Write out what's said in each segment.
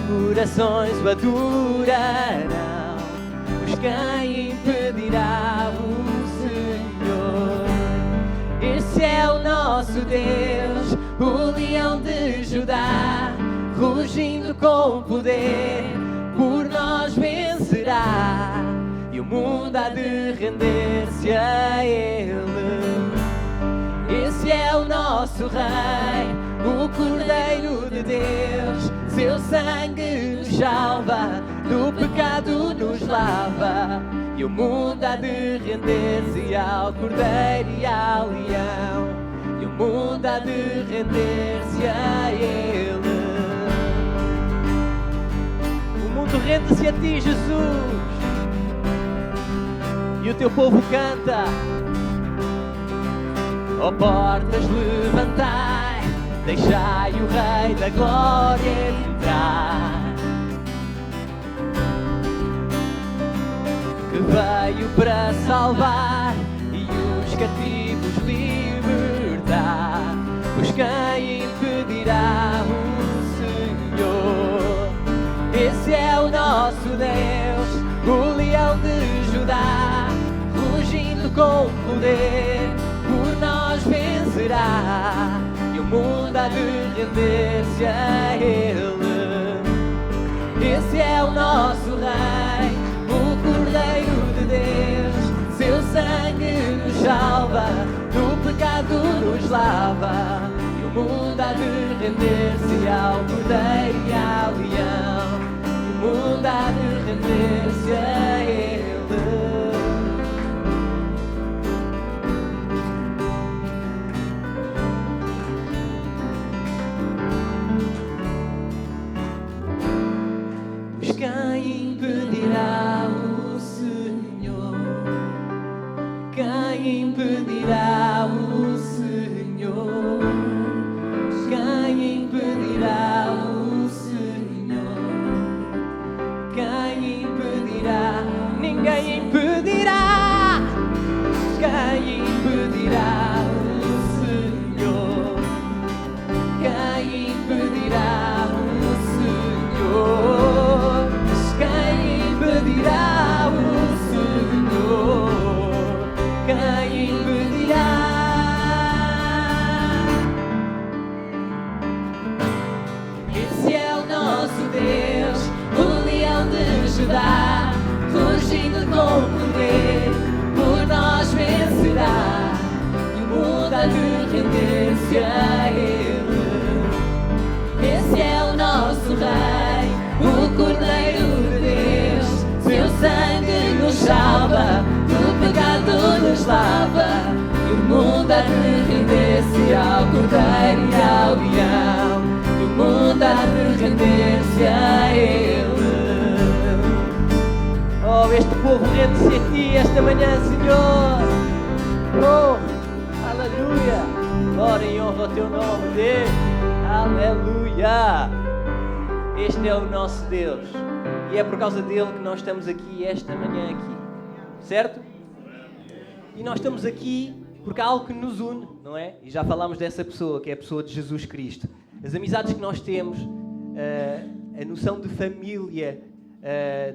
corações o adorarão, pois quem impedirá o Senhor? Esse é o nosso Deus, o leão de Judá, rugindo com poder, por nós vencerá, e o mundo há de render-se a Ele. Esse é o nosso Rei, o Cordeiro de Deus, seu sangue nos salva, do pecado nos lava, e o mundo há de render-se ao Cordeiro e ao Leão, e o mundo há de render-se a Ele. O mundo rende-se a Ti, Jesus, e o Teu povo canta. Ó portas, levantai, deixai o Rei da Glória entrar, que veio para salvar e os cativos libertar, pois quem impedirá o Senhor? Esse é o nosso Deus, o leão de Judá, rugindo com poder, por nós vencerá, e o mundo há de render-se a Ele. Esse é o nosso Rei, o Cordeiro de Deus, seu sangue nos salva, do pecado nos lava, e o mundo há de render-se ao Cordeiro e ao Leão, e o mundo há de render-se a Ele. Quem impedirá o Senhor? Quem impedirá o Senhor? Quem impedirá o Senhor? Quem impedirá? Ninguém impedirá. Quem impedirá o Senhor? Quem impedirá o Senhor? Quem impedirá o Senhor? Quem impedirá? Esse é o nosso Deus, o leão de Judá, rugindo com poder, por nós vencerá, e o mundo há de render-se a Ele. Esse é o nosso Rei, o Cordeiro de Deus, seu sangue nos salva, do pecado nos lava, e o mundo há de render-se ao Cordeiro e ao Leão, e o mundo há de render-se a Ele. Oh, este povo rende-se a Ti esta manhã, Senhor. Oh, aleluia. Glória e honra ao Teu nome, Deus. Aleluia. Este é o nosso Deus, e é por causa dele que nós estamos aqui esta manhã aqui, certo? E nós estamos aqui porque há algo que nos une, não é? E já falámos dessa pessoa, que é a pessoa de Jesus Cristo. As amizades que nós temos, a noção de família,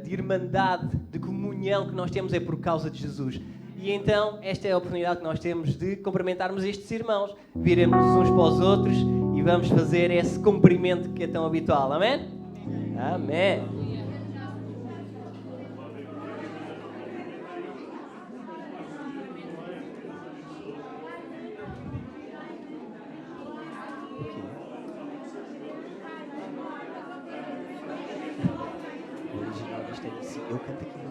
de irmandade, de comunhão que nós temos é por causa de Jesus. E então, esta é a oportunidade que nós temos de cumprimentarmos estes irmãos, viremos uns para os outros e vamos fazer esse cumprimento que é tão habitual. Amém? Amém. Eu canto aqui no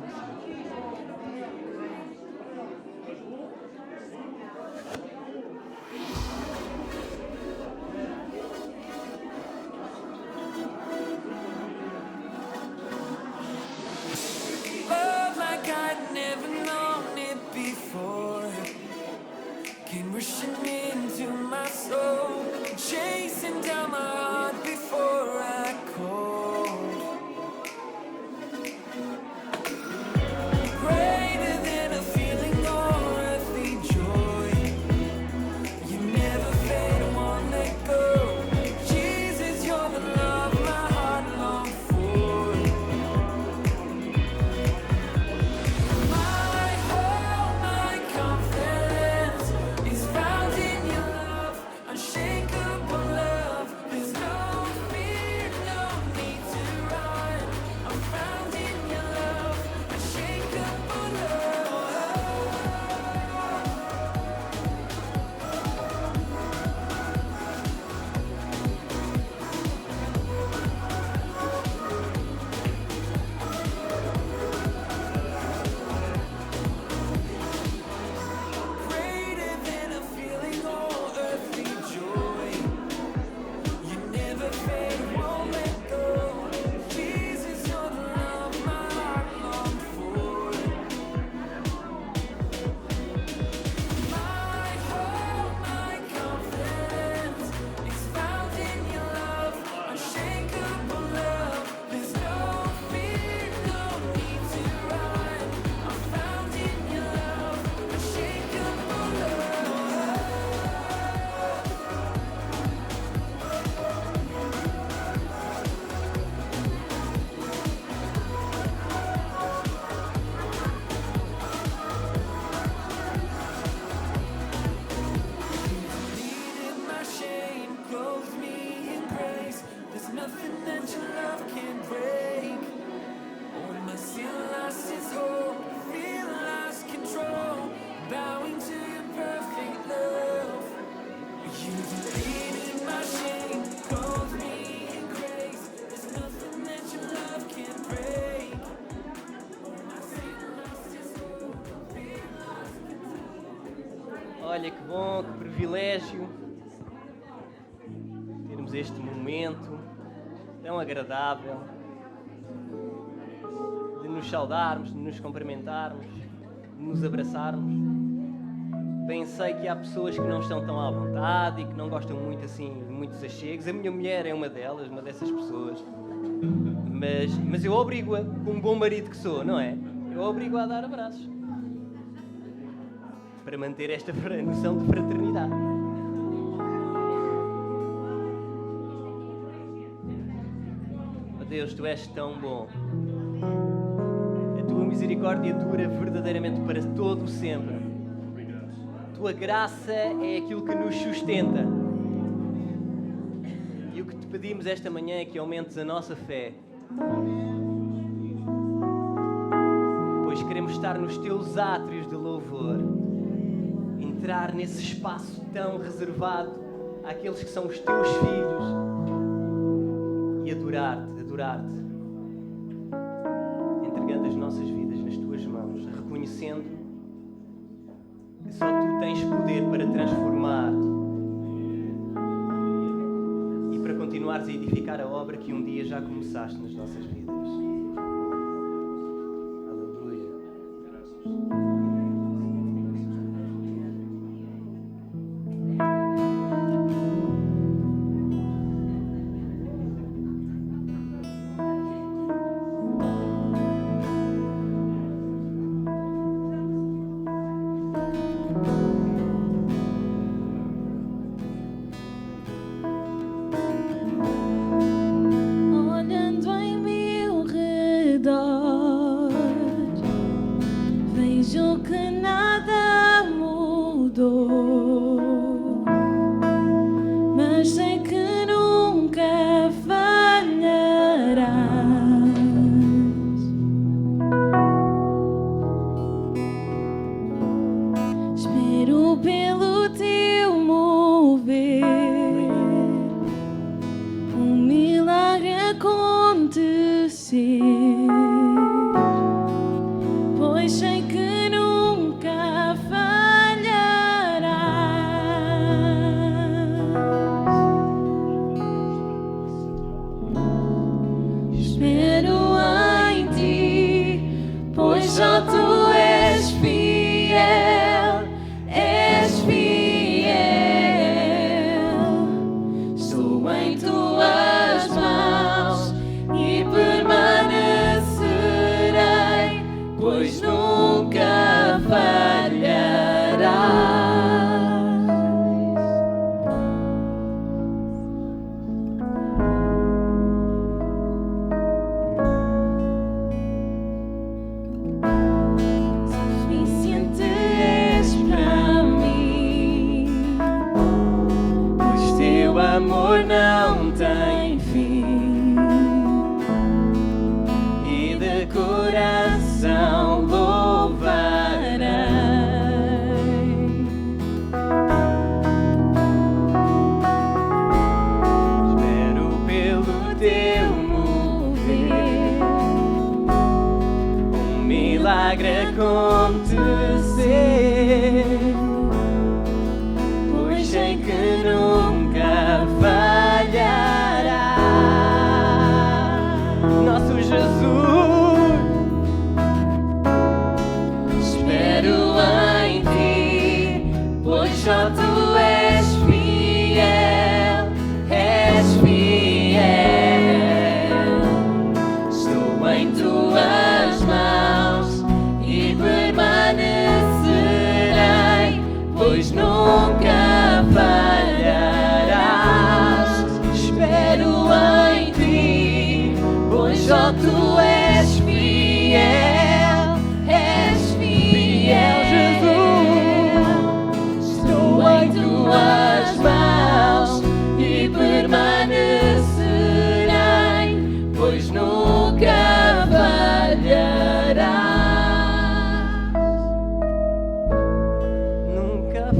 Love like I'd never known it before, came rushing into my soul, chasing down my heart before I called. Greater than a feeling or earthly joy, you never fade, won't let go. Jesus, you're the love my heart longs for. Olha que bom, que privilégio termos este momento tão agradável de nos saudarmos, de nos cumprimentarmos, de nos abraçarmos. Bem sei que há pessoas que não estão tão à vontade e que não gostam muito assim, de muitos achegos. A minha mulher é uma delas, uma dessas pessoas. Mas eu obrigo-a, como bom marido que sou, não é? Eu obrigo-a a dar abraços. Para manter esta noção de fraternidade. Oh Deus, Tu és tão bom. A Tua misericórdia dura verdadeiramente para todo o sempre. A Tua graça é aquilo que nos sustenta. E o que Te pedimos esta manhã é que aumentes a nossa fé. Pois queremos estar nos Teus átrios de louvor. Entrar nesse espaço tão reservado àqueles que são os Teus filhos e adorar-te, entregando as nossas vidas nas Tuas mãos, reconhecendo que só Tu tens poder para transformar e para continuares a edificar a obra que um dia já começaste nas nossas vidas.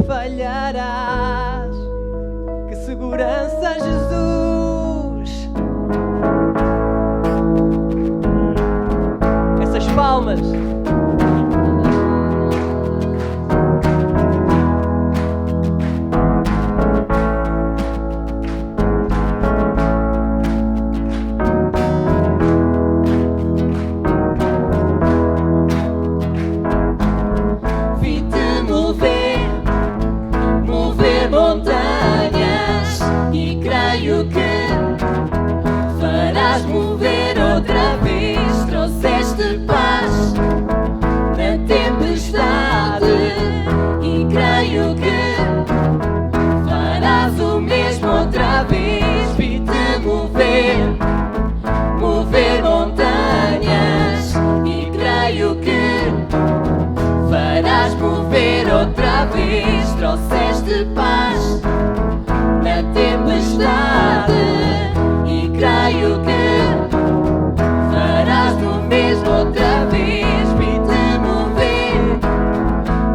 Falharás, que segurança, Jesus. Essas palmas outra vez. Vi-te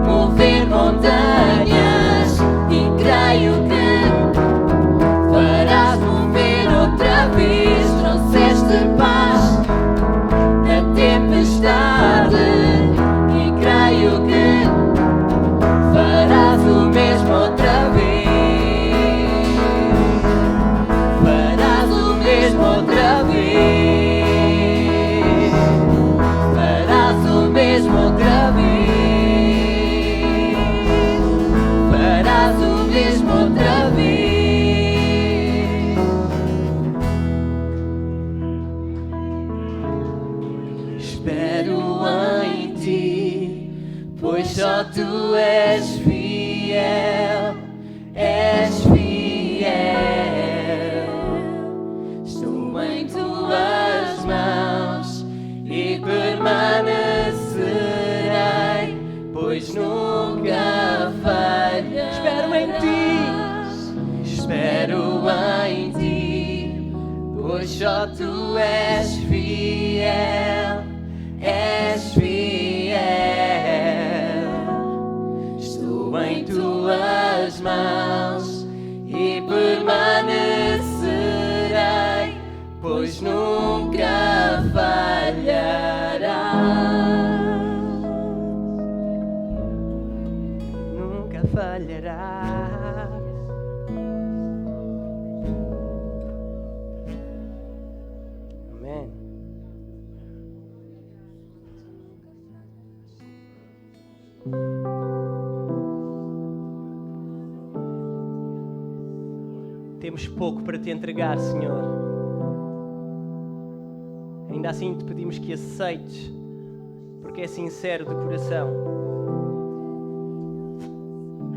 mover montanhas, e creio que farás mover outra vez. Trouxeste paz na tempestade, e creio que farás o mesmo outra vez. Farás o mesmo outra vez. Farás o mesmo outra vez. Farás o mesmo outra vez. Espero em ti, pois só tu és fiel, és fiel. Estou em tuas mãos e permanecerei, pois nunca falharás. Espero em ti, pois só tu és fiel, és fiel. Estou em tuas mãos e permanecerei, pois nunca falharás. Nunca falharás. Amém. Temos pouco para te entregar, Senhor. Ainda assim te pedimos que aceites, porque é sincero de coração.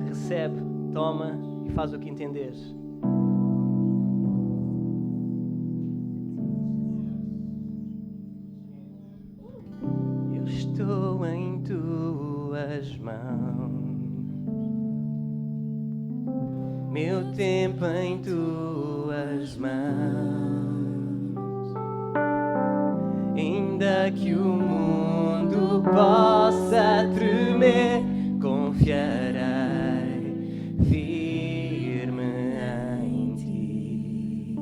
Recebe, toma e faz o que entenderes. Eu estou em tuas mãos, meu tempo em tuas mãos. Ainda que o mundo possa tremer, confiarei firme em ti.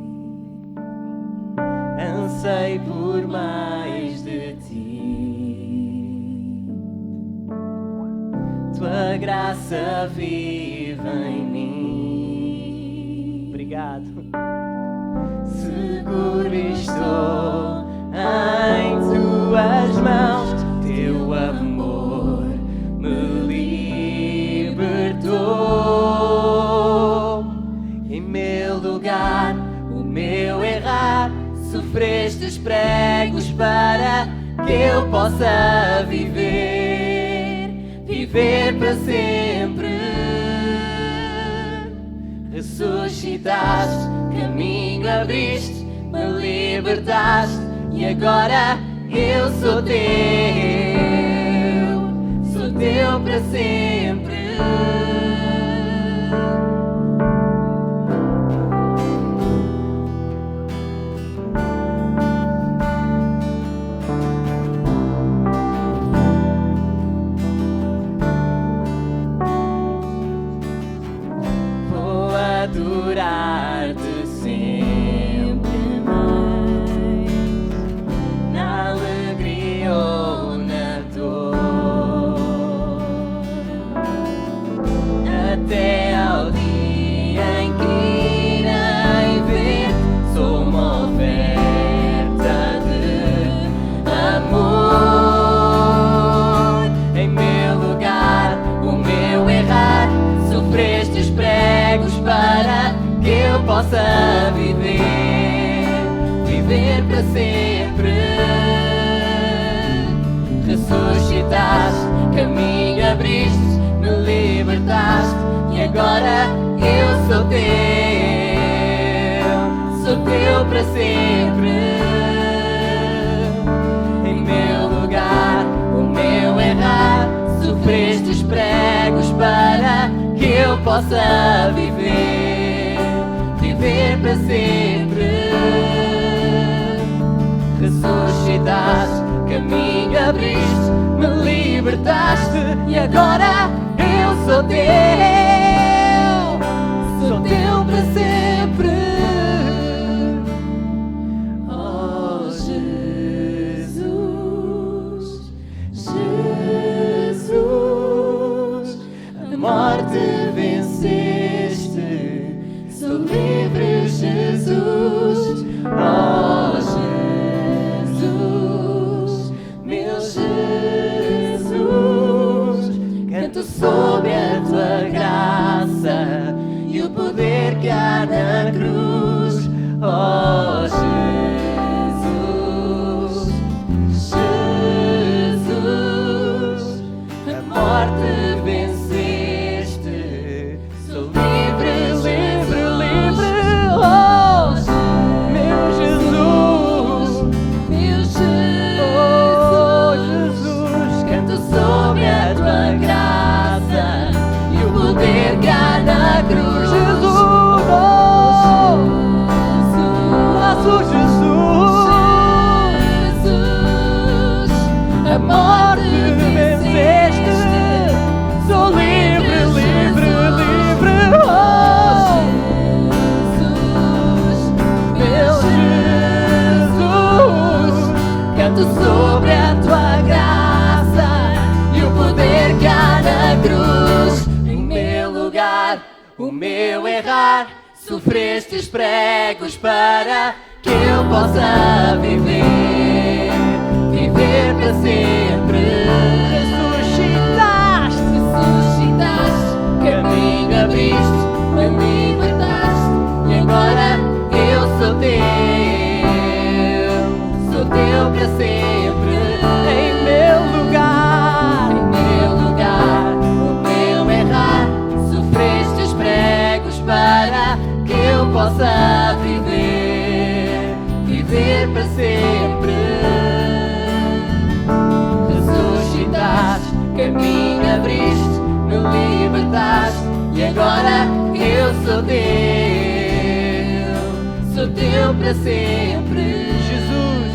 Anseio por mais de ti. Tua graça vive em mim. Obrigado. Seguro estou em tuas mãos, teu amor me libertou. Em meu lugar, o meu errar, sofreste os pregos para que eu possa viver, viver para sempre. Ressuscitaste, caminho abriste, me libertaste, e agora eu sou teu para sempre. Vou adorar-te sempre mais, na alegria ou na dor, até ao dia em que irei ver. Sou uma oferta de amor. Em meu lugar, o meu errar, sofreste os pregos para que eu possa viver, viver para sempre. Ressuscitaste, caminho abriste, me libertaste, e agora eu sou teu para sempre. Em meu lugar, o meu errar, sofreste os pregos para que eu possa viver, viver para sempre. Ressuscitaste, caminho abriste, me libertaste e agora eu sou teu para sempre. Oh Jesus, Jesus, a morte venceste, sou livre, Jesus. Oh Jesus, meu Jesus, canto sob a tua graça e o poder que há na cruz. Oh Jesus, Jesus, a morte venceste, sou livre, livre, livre. Oh meu Jesus, oh Jesus, canto sobre a tua graça e o poder que há na cruz. Jesus, nosso Jesus, a morte venceste, sou livre, livre, livre. Oh meu Jesus, canto sobre a tua graça e o poder que há na cruz. Em meu lugar, o meu errar, sofreste os pregos para que eu possa viver, viver para sempre. Ressuscitaste, caminho abriste, me libertaste e agora eu sou teu para sempre. Em meu lugar, o meu errar, sofreste os pregos para que eu possa viver, viver para sempre. Ressuscitaste, caminho abriste, me libertaste e agora eu sou teu para sempre. Jesus,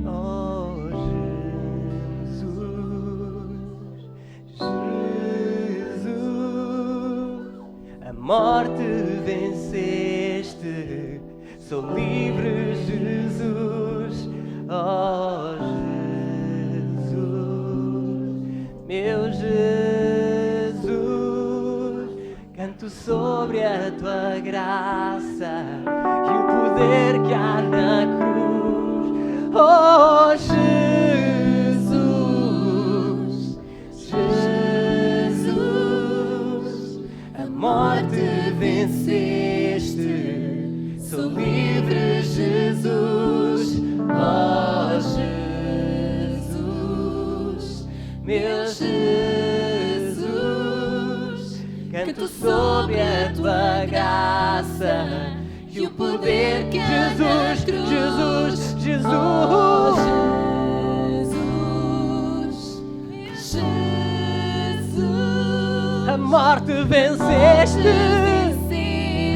oh Jesus, a morte venceste, sou livre, Jesus. Oh Jesus, meu Jesus, canto sobre a tua graça e o poder que há na cruz. Oh Jesus, Jesus, a morte venceste, sou livre, Jesus. Oh Jesus, meu Jesus, canto sob a tua graça e o poder que há na cruz. Jesus, Jesus, oh Jesus, a morte venceste.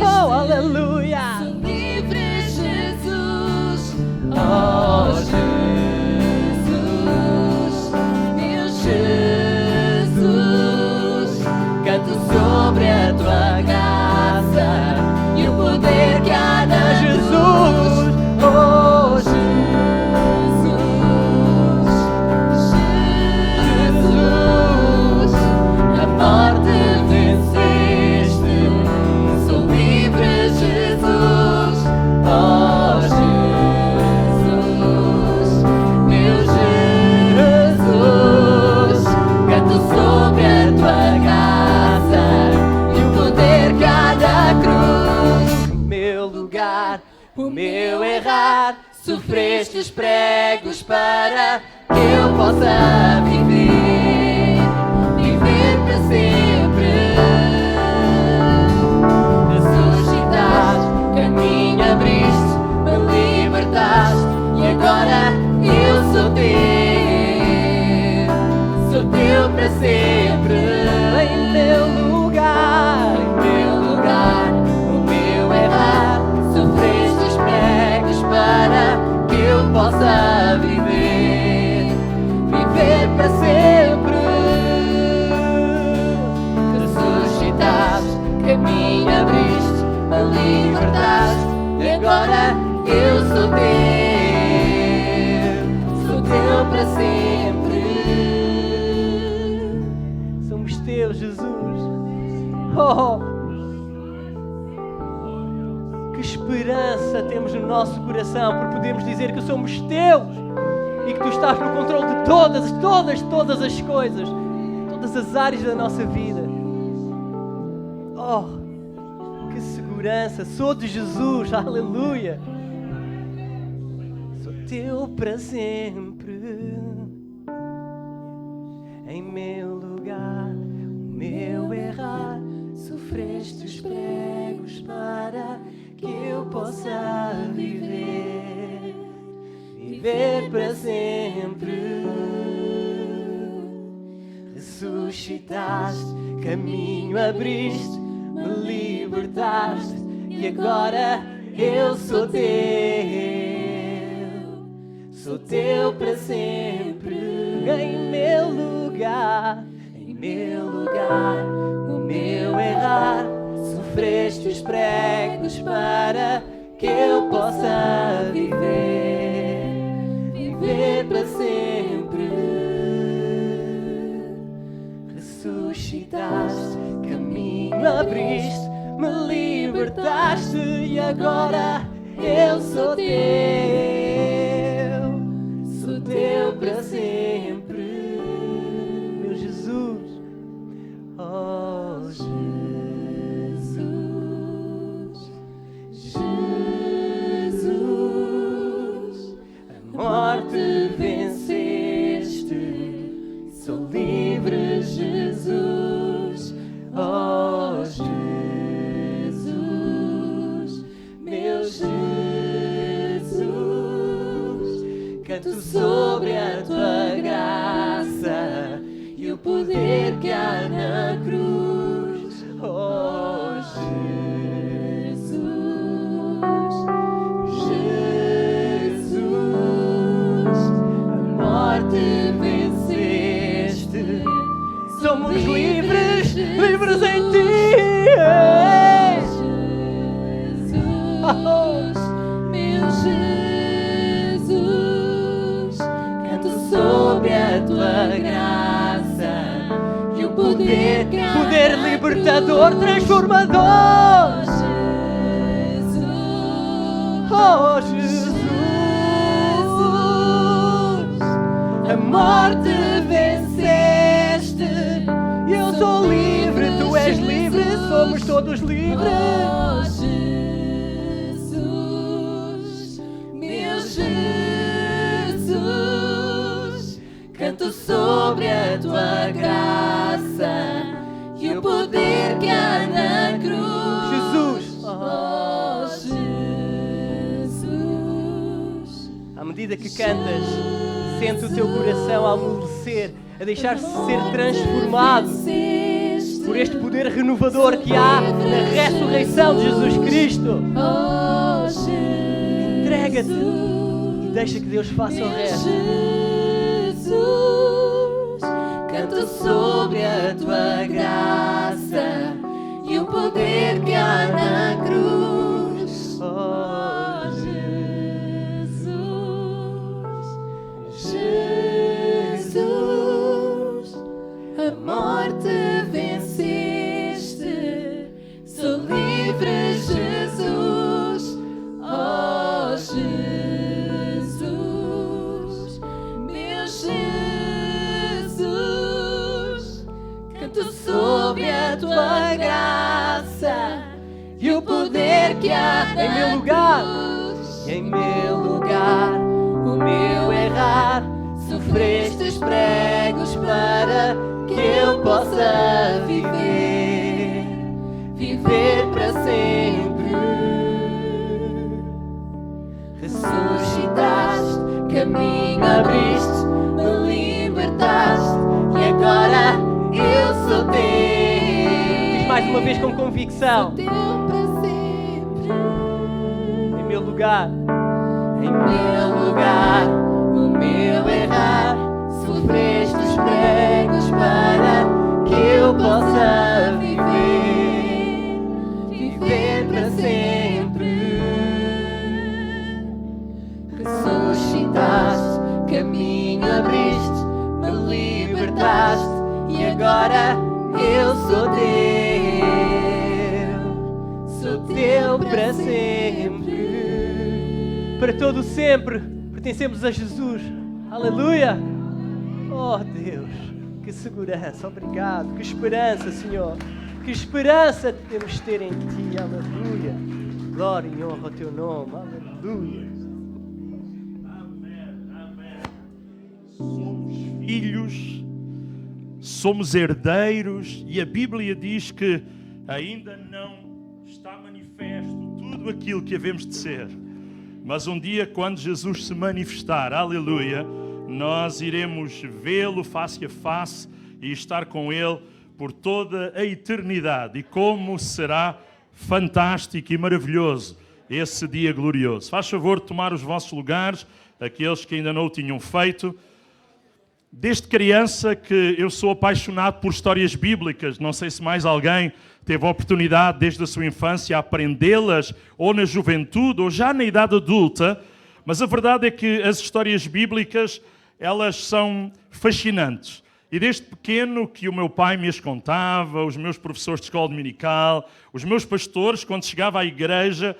Oh, aleluia. Sou livre, Jesus. Oh, Jesus, meu Jesus, canto sobre a tua graça e o poder que há na Jesus. Oh, Jesus, Jesus, a morte venceste, sou livre, Jesus. Oh, Jesus, meu Jesus, canto sobre a tua graça e o poder que há na cruz. Meu lugar, o meu errar, sofreste os pregos para que eu possa viver, viver para sempre. Ressuscitaste, caminho abriste, me libertaste e agora eu sou teu para sempre. Em meu lugar, o meu errar, sofreste os pregos para que eu possa viver, no nosso coração por podermos dizer que somos teus e que tu estás no controle de todas as coisas, todas as áreas da nossa vida. Oh, que segurança! Sou de Jesus, aleluia! Sou teu para sempre. Em meu lugar, o meu errar, sofreste os pregos para que eu possa viver para sempre. Ressuscitaste, caminho abriste, me libertaste e agora eu sou teu para sempre. Em meu lugar, o meu errar, sofreste os pregos para que eu possa viver para sempre. Ressuscitaste, caminho abriste, me libertaste e agora eu sou teu para sempre. Meu Jesus, oh Jesus, a morte venceste, sou livre, Jesus, oh Jesus, meu Jesus, canto sobre a tua graça e o poder que há na cruz, oh Jesus, a morte venceste, somos livres em ti. Meu Jesus, canto sobre a tua graça e o poder que há Poder na libertador, cruz. transformador. Oh Jesus, a morte venceste, eu sou livre, tu és livre, somos todos livres. Oh Jesus, meu Jesus, canto sobre a tua graça e o poder que há na cruz. Jesus, Oh Jesus, à medida que cantas, sente o teu coração a amolecer, a deixar-se ser transformado por este poder renovador que há na ressurreição de Jesus Cristo. Oh Jesus, Entrega-te e deixa que Deus faça o resto. Jesus, canto sobre a tua graça e o poder que há na cruz. Oh, Jesus, a morte venceste, sou livre, Jesus. Oh Jesus, meu Jesus, canto sobre a tua graça e o poder que há Em meu na lugar. cruz. em meu lugar, o meu errar, sofreste os pregos para que eu possa viver para sempre. Ressuscitaste, caminho abriste, me libertaste e agora eu sou teu. Diz mais uma vez com convicção. Teu para sempre. Em meu lugar, Em meu lugar, o meu errar, sofreste os pregos para que eu possa viver para sempre. Ressuscitaste, caminho abriste, me libertaste e agora eu sou teu para sempre. todo o sempre pertencemos a Jesus. Aleluia! Oh Deus, que segurança, obrigado. Que esperança, Senhor. Que esperança podemos ter em Ti. Aleluia! Glória e honra ao Teu nome. Aleluia! Somos filhos, somos herdeiros, e a Bíblia diz que ainda não está manifesto tudo aquilo que havemos de ser. Mas um dia, quando Jesus se manifestar, aleluia, nós iremos vê-lo face a face e estar com Ele por toda a eternidade. E como será fantástico e maravilhoso esse dia glorioso. Faz favor de tomar os vossos lugares, aqueles que ainda não o tinham feito. Desde criança que eu sou apaixonado por histórias bíblicas. Não sei se mais alguém teve a oportunidade desde a sua infância a aprendê-las, ou na juventude, ou já na idade adulta. Mas a verdade é que as histórias bíblicas, elas são fascinantes. E desde pequeno que o meu pai me as contava, os meus professores de escola dominical, os meus pastores, quando chegava à igreja,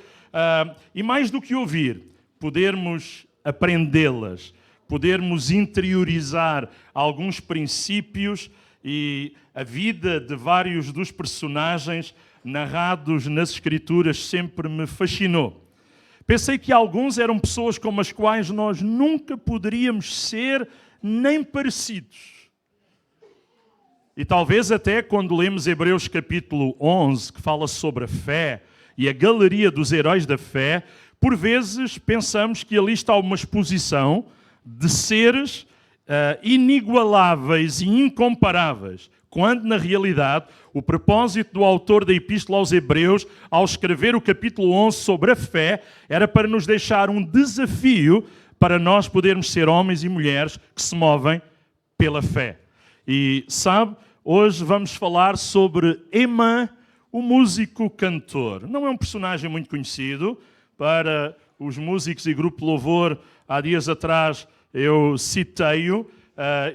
e mais do que ouvir, podermos aprendê-las, podermos interiorizar alguns princípios e a vida de vários dos personagens narrados nas Escrituras sempre me fascinou. Pensei que alguns eram pessoas como as quais nós nunca poderíamos ser nem parecidos. E talvez até quando lemos Hebreus capítulo 11, que fala sobre a fé e a galeria dos heróis da fé, por vezes pensamos que ali está uma exposição de seres inigualáveis e incomparáveis, quando na realidade o propósito do autor da Epístola aos Hebreus, ao escrever o capítulo 11 sobre a fé, era para nos deixar um desafio para nós podermos ser homens e mulheres que se movem pela fé. E sabe, hoje vamos falar sobre Heman, o músico cantor. Não é um personagem muito conhecido para os músicos e grupo de louvor. Há dias atrás eu citei-o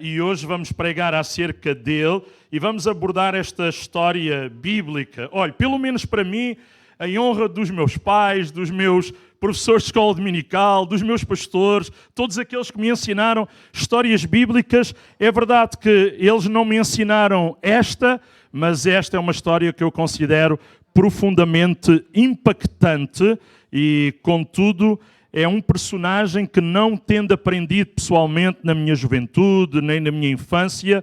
e hoje vamos pregar acerca dele e vamos abordar esta história bíblica. Olha, pelo menos para mim, em honra dos meus pais, dos meus professores de escola dominical, dos meus pastores, todos aqueles que me ensinaram histórias bíblicas, é verdade que eles não me ensinaram esta, mas esta é uma história que eu considero profundamente impactante e, contudo, é um personagem que não tendo aprendido pessoalmente na minha juventude, nem na minha infância.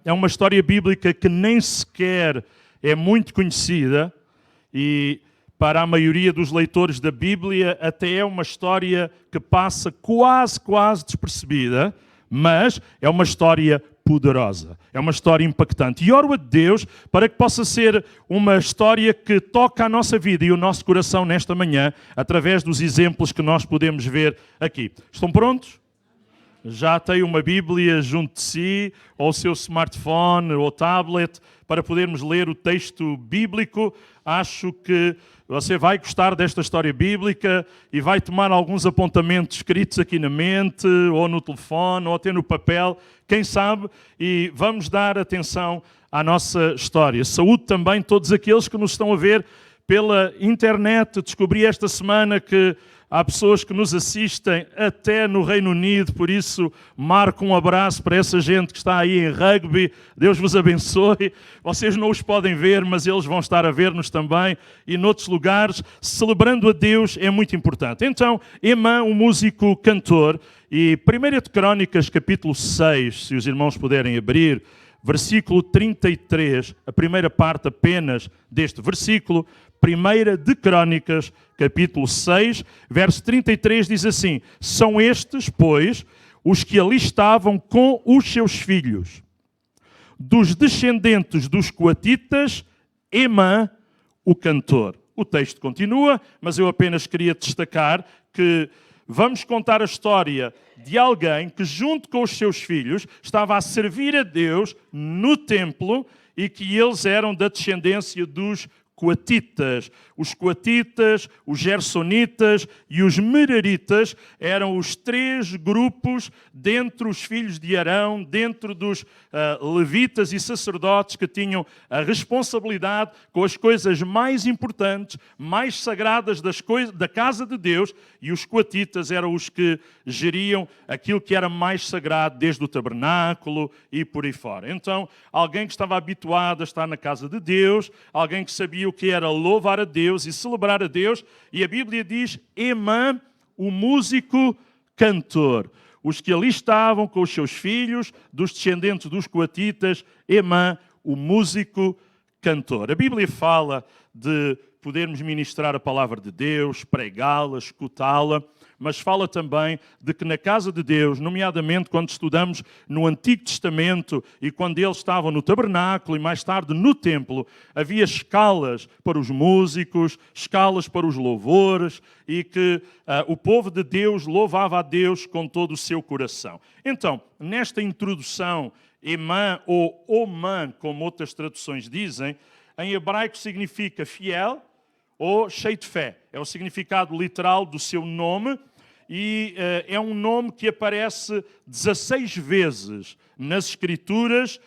É uma história bíblica que nem sequer é muito conhecida e para a maioria dos leitores da Bíblia até é uma história que passa quase despercebida, mas é uma história poderosa, é uma história impactante. E oro a Deus para que possa ser uma história que toca a nossa vida e o nosso coração nesta manhã, através dos exemplos que nós podemos ver aqui. Estão prontos? Já tem uma Bíblia junto de si, ou o seu smartphone, ou tablet, para podermos ler o texto bíblico. Acho que você vai gostar desta história bíblica e vai tomar alguns apontamentos escritos aqui na mente, ou no telefone, ou até no papel, quem sabe, e vamos dar atenção à nossa história. Saúde também todos aqueles que nos estão a ver pela internet. Descobri esta semana que há pessoas que nos assistem até no Reino Unido, por isso marco um abraço para essa gente que está aí em rugby. Deus vos abençoe. Vocês não os podem ver, mas eles vão estar a ver-nos também e noutros lugares. Celebrando a Deus é muito importante. Então, Heman, um músico cantor, e 1 de Crônicas, capítulo 6, se os irmãos puderem abrir, versículo 33, a primeira parte apenas deste versículo. 1 de Crônicas, capítulo 6, verso 33, diz assim: são estes, pois, os que ali estavam com os seus filhos. Dos descendentes dos coatitas, Heman, o cantor. O texto continua, mas eu apenas queria destacar que vamos contar a história de alguém que, junto com os seus filhos, estava a servir a Deus no templo e que eles eram da descendência dos coatitas. Os coatitas, os gersonitas e os meraritas eram os 3 grupos dentre os filhos de Arão, dentro dos levitas e sacerdotes que tinham a responsabilidade com as coisas mais importantes, mais sagradas da casa de Deus, e os coatitas eram os que geriam aquilo que era mais sagrado, desde o tabernáculo e por aí fora. Então, alguém que estava habituado a estar na casa de Deus, alguém que sabia o que era louvar a Deus e celebrar a Deus, e a Bíblia diz Emã, o músico cantor. Os que ali estavam com os seus filhos, dos descendentes dos coatitas, Emã, o músico cantor. A Bíblia fala de podermos ministrar a palavra de Deus, pregá-la, escutá-la, mas fala também de que na casa de Deus, nomeadamente quando estudamos no Antigo Testamento e quando eles estavam no tabernáculo e mais tarde no templo, havia escalas para os músicos, escalas para os louvores, e que o povo de Deus louvava a Deus com todo o seu coração. Então, nesta introdução, Emã ou Omã, como outras traduções dizem, em hebraico significa fiel ou cheio de fé. É o significado literal do seu nome, e é um nome que aparece 16 vezes nas Escrituras,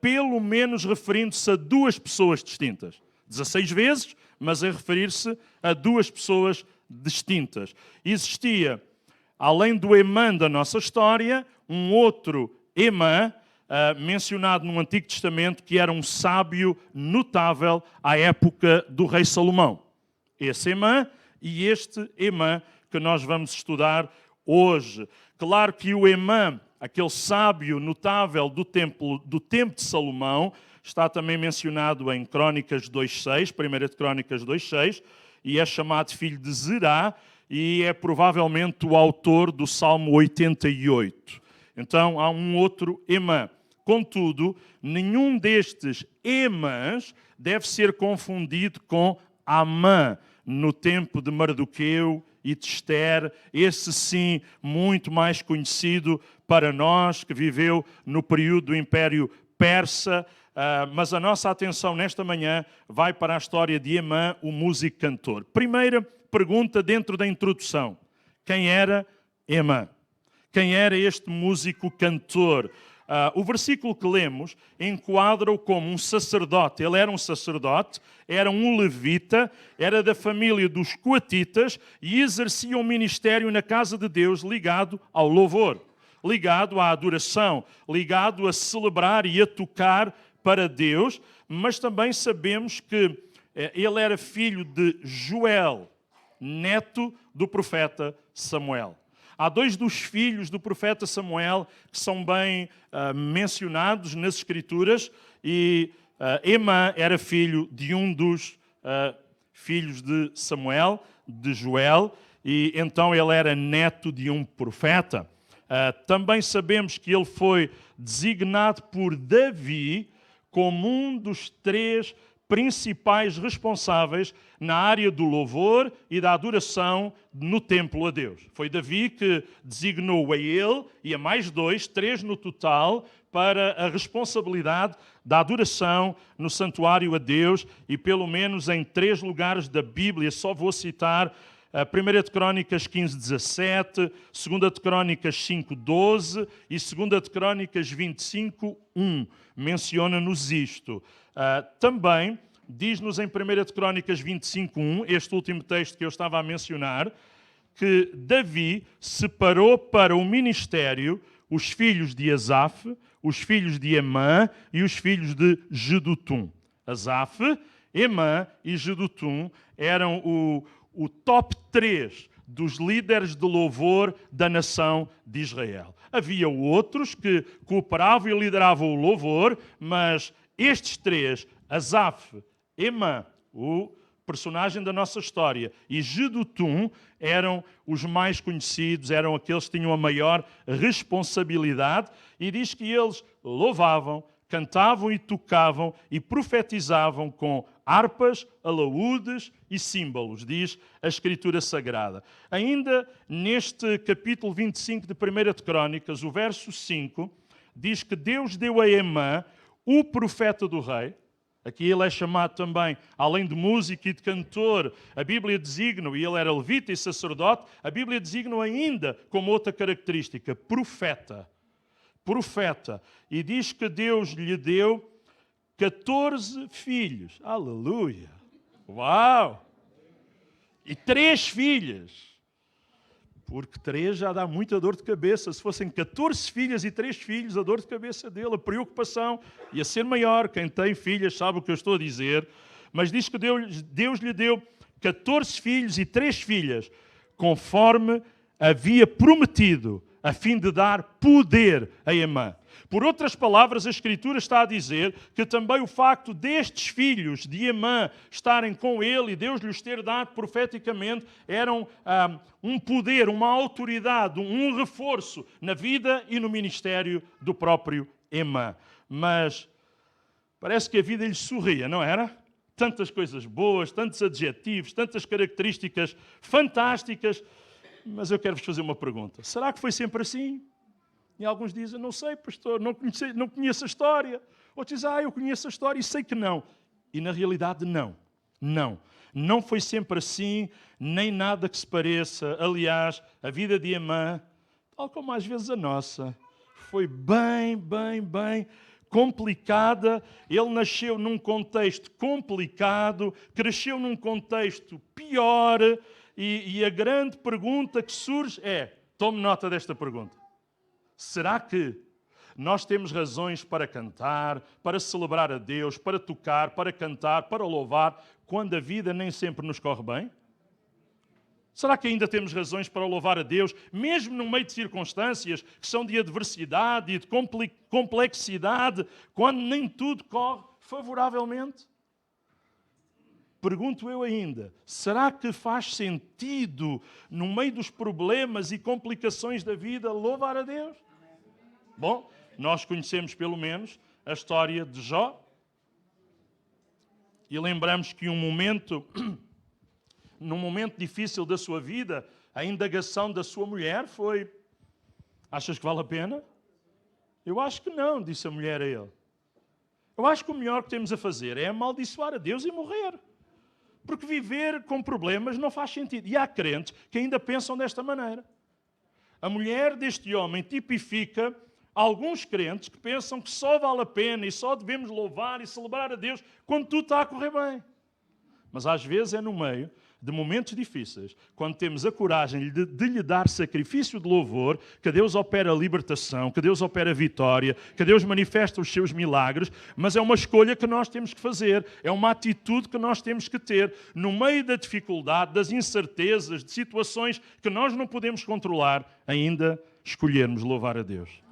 pelo menos referindo-se a 2 pessoas distintas. 16 vezes, mas a referir-se a 2 pessoas distintas. Existia, além do Emã da nossa história, um outro Emã, mencionado no Antigo Testamento, que era um sábio notável à época do rei Salomão. Esse Emã e este Emã que nós vamos estudar hoje. Claro que o Emã, aquele sábio notável do tempo de Salomão, está também mencionado em Crônicas 2.6, 1 de Crônicas 2.6, e é chamado filho de Zerá, e é provavelmente o autor do Salmo 88. Então há um outro Emã. Contudo, nenhum destes Emãs deve ser confundido com Amã, no tempo de Mardoqueu e de Ester, esse sim muito mais conhecido para nós, que viveu no período do Império Persa, mas a nossa atenção nesta manhã vai para a história de Emã, o músico cantor. Primeira pergunta dentro da introdução: quem era Emã? Quem era este músico cantor? O versículo que lemos enquadra-o como um sacerdote. Ele era um sacerdote, era um levita, era da família dos coatitas e exercia um ministério na casa de Deus ligado ao louvor, ligado à adoração, ligado a celebrar e a tocar para Deus. Mas também sabemos que ele era filho de Joel, neto do profeta Samuel. Há 2 dos filhos do profeta Samuel que são bem mencionados nas Escrituras, e Emã era filho de um dos filhos de Samuel, de Joel, e então ele era neto de um profeta. Também sabemos que ele foi designado por Davi como um dos 3 principais responsáveis na área do louvor e da adoração no templo a Deus. Foi Davi que designou a ele e a mais 2, 3 no total, para a responsabilidade da adoração no santuário a Deus, e pelo menos em 3 lugares da Bíblia. Só vou citar a 1 de Crônicas 15:17, 2 de Crônicas 5:12 e 2 de Crônicas 25:1. Menciona-nos isto. Também diz-nos em 1 de Crônicas 25:1, este último texto que eu estava a mencionar, que Davi separou para o ministério os filhos de Asaf, os filhos de Emã e os filhos de Jedutum. Asaf, Emã e Jedutum eram o top 3 dos líderes de louvor da nação de Israel. Havia outros que cooperavam e lideravam o louvor, mas estes 3, Asaf, Emã, o personagem da nossa história, e Jedutum, eram os mais conhecidos, eram aqueles que tinham a maior responsabilidade, e diz que eles louvavam, cantavam e tocavam e profetizavam com harpas, alaúdes e símbolos, diz a Escritura Sagrada. Ainda neste capítulo 25 de 1 de Crônicas, o verso 5, diz que Deus deu a Emã, o profeta do rei, Aqui ele é chamado também, além de músico e de cantor, a Bíblia designa, e ele era levita e sacerdote, a Bíblia designa ainda como outra característica, profeta. Profeta. E diz que Deus lhe deu 14 filhos. Aleluia! Uau! E 3 filhas. Porque 3 já dá muita dor de cabeça. Se fossem 14 filhas e 3 filhos, a dor de cabeça dele, a preocupação ia ser maior. Quem tem filhas sabe o que eu estou a dizer. Mas diz que Deus lhe deu 14 filhos e 3 filhas, conforme havia prometido, a fim de dar poder a Emã. Por outras palavras, a Escritura está a dizer que também o facto destes filhos de Emã estarem com ele e Deus lhes ter dado profeticamente eram um poder, uma autoridade, um reforço na vida e no ministério do próprio Emã. Mas parece que a vida lhe sorria, não era? Tantas coisas boas, tantos adjetivos, tantas características fantásticas. Mas eu quero-vos fazer uma pergunta. Será que foi sempre assim? E alguns dizem, não sei, pastor, não conheço a história. Outros dizem, eu conheço a história e sei que não. E na realidade, não. Não. Não foi sempre assim, nem nada que se pareça. Aliás, a vida de Emã, tal como às vezes a nossa, foi bem complicada. Ele nasceu num contexto complicado, cresceu num contexto pior. E a grande pergunta que surge é, tome nota desta pergunta. Será que nós temos razões para cantar, para celebrar a Deus, para tocar, para cantar, para louvar, quando a vida nem sempre nos corre bem? Será que ainda temos razões para louvar a Deus, mesmo no meio de circunstâncias que são de adversidade e de complexidade, quando nem tudo corre favoravelmente? Pergunto eu ainda, será que faz sentido, no meio dos problemas e complicações da vida, louvar a Deus? Bom, nós conhecemos pelo menos a história de Jó. E lembramos que num momento difícil da sua vida, a indagação da sua mulher foi, achas que vale a pena? Eu acho que não, disse a mulher a ele. Eu acho que o melhor que temos a fazer é amaldiçoar a Deus e morrer. Porque viver com problemas não faz sentido. E há crentes que ainda pensam desta maneira. A mulher deste homem tipifica alguns crentes que pensam que só vale a pena e só devemos louvar e celebrar a Deus quando tudo está a correr bem. Mas às vezes é no meio de momentos difíceis, quando temos a coragem de lhe dar sacrifício de louvor, que Deus opera a libertação, que Deus opera a vitória, que Deus manifesta os seus milagres, mas é uma escolha que nós temos que fazer, é uma atitude que nós temos que ter, no meio da dificuldade, das incertezas, de situações que nós não podemos controlar, ainda escolhermos louvar a Deus.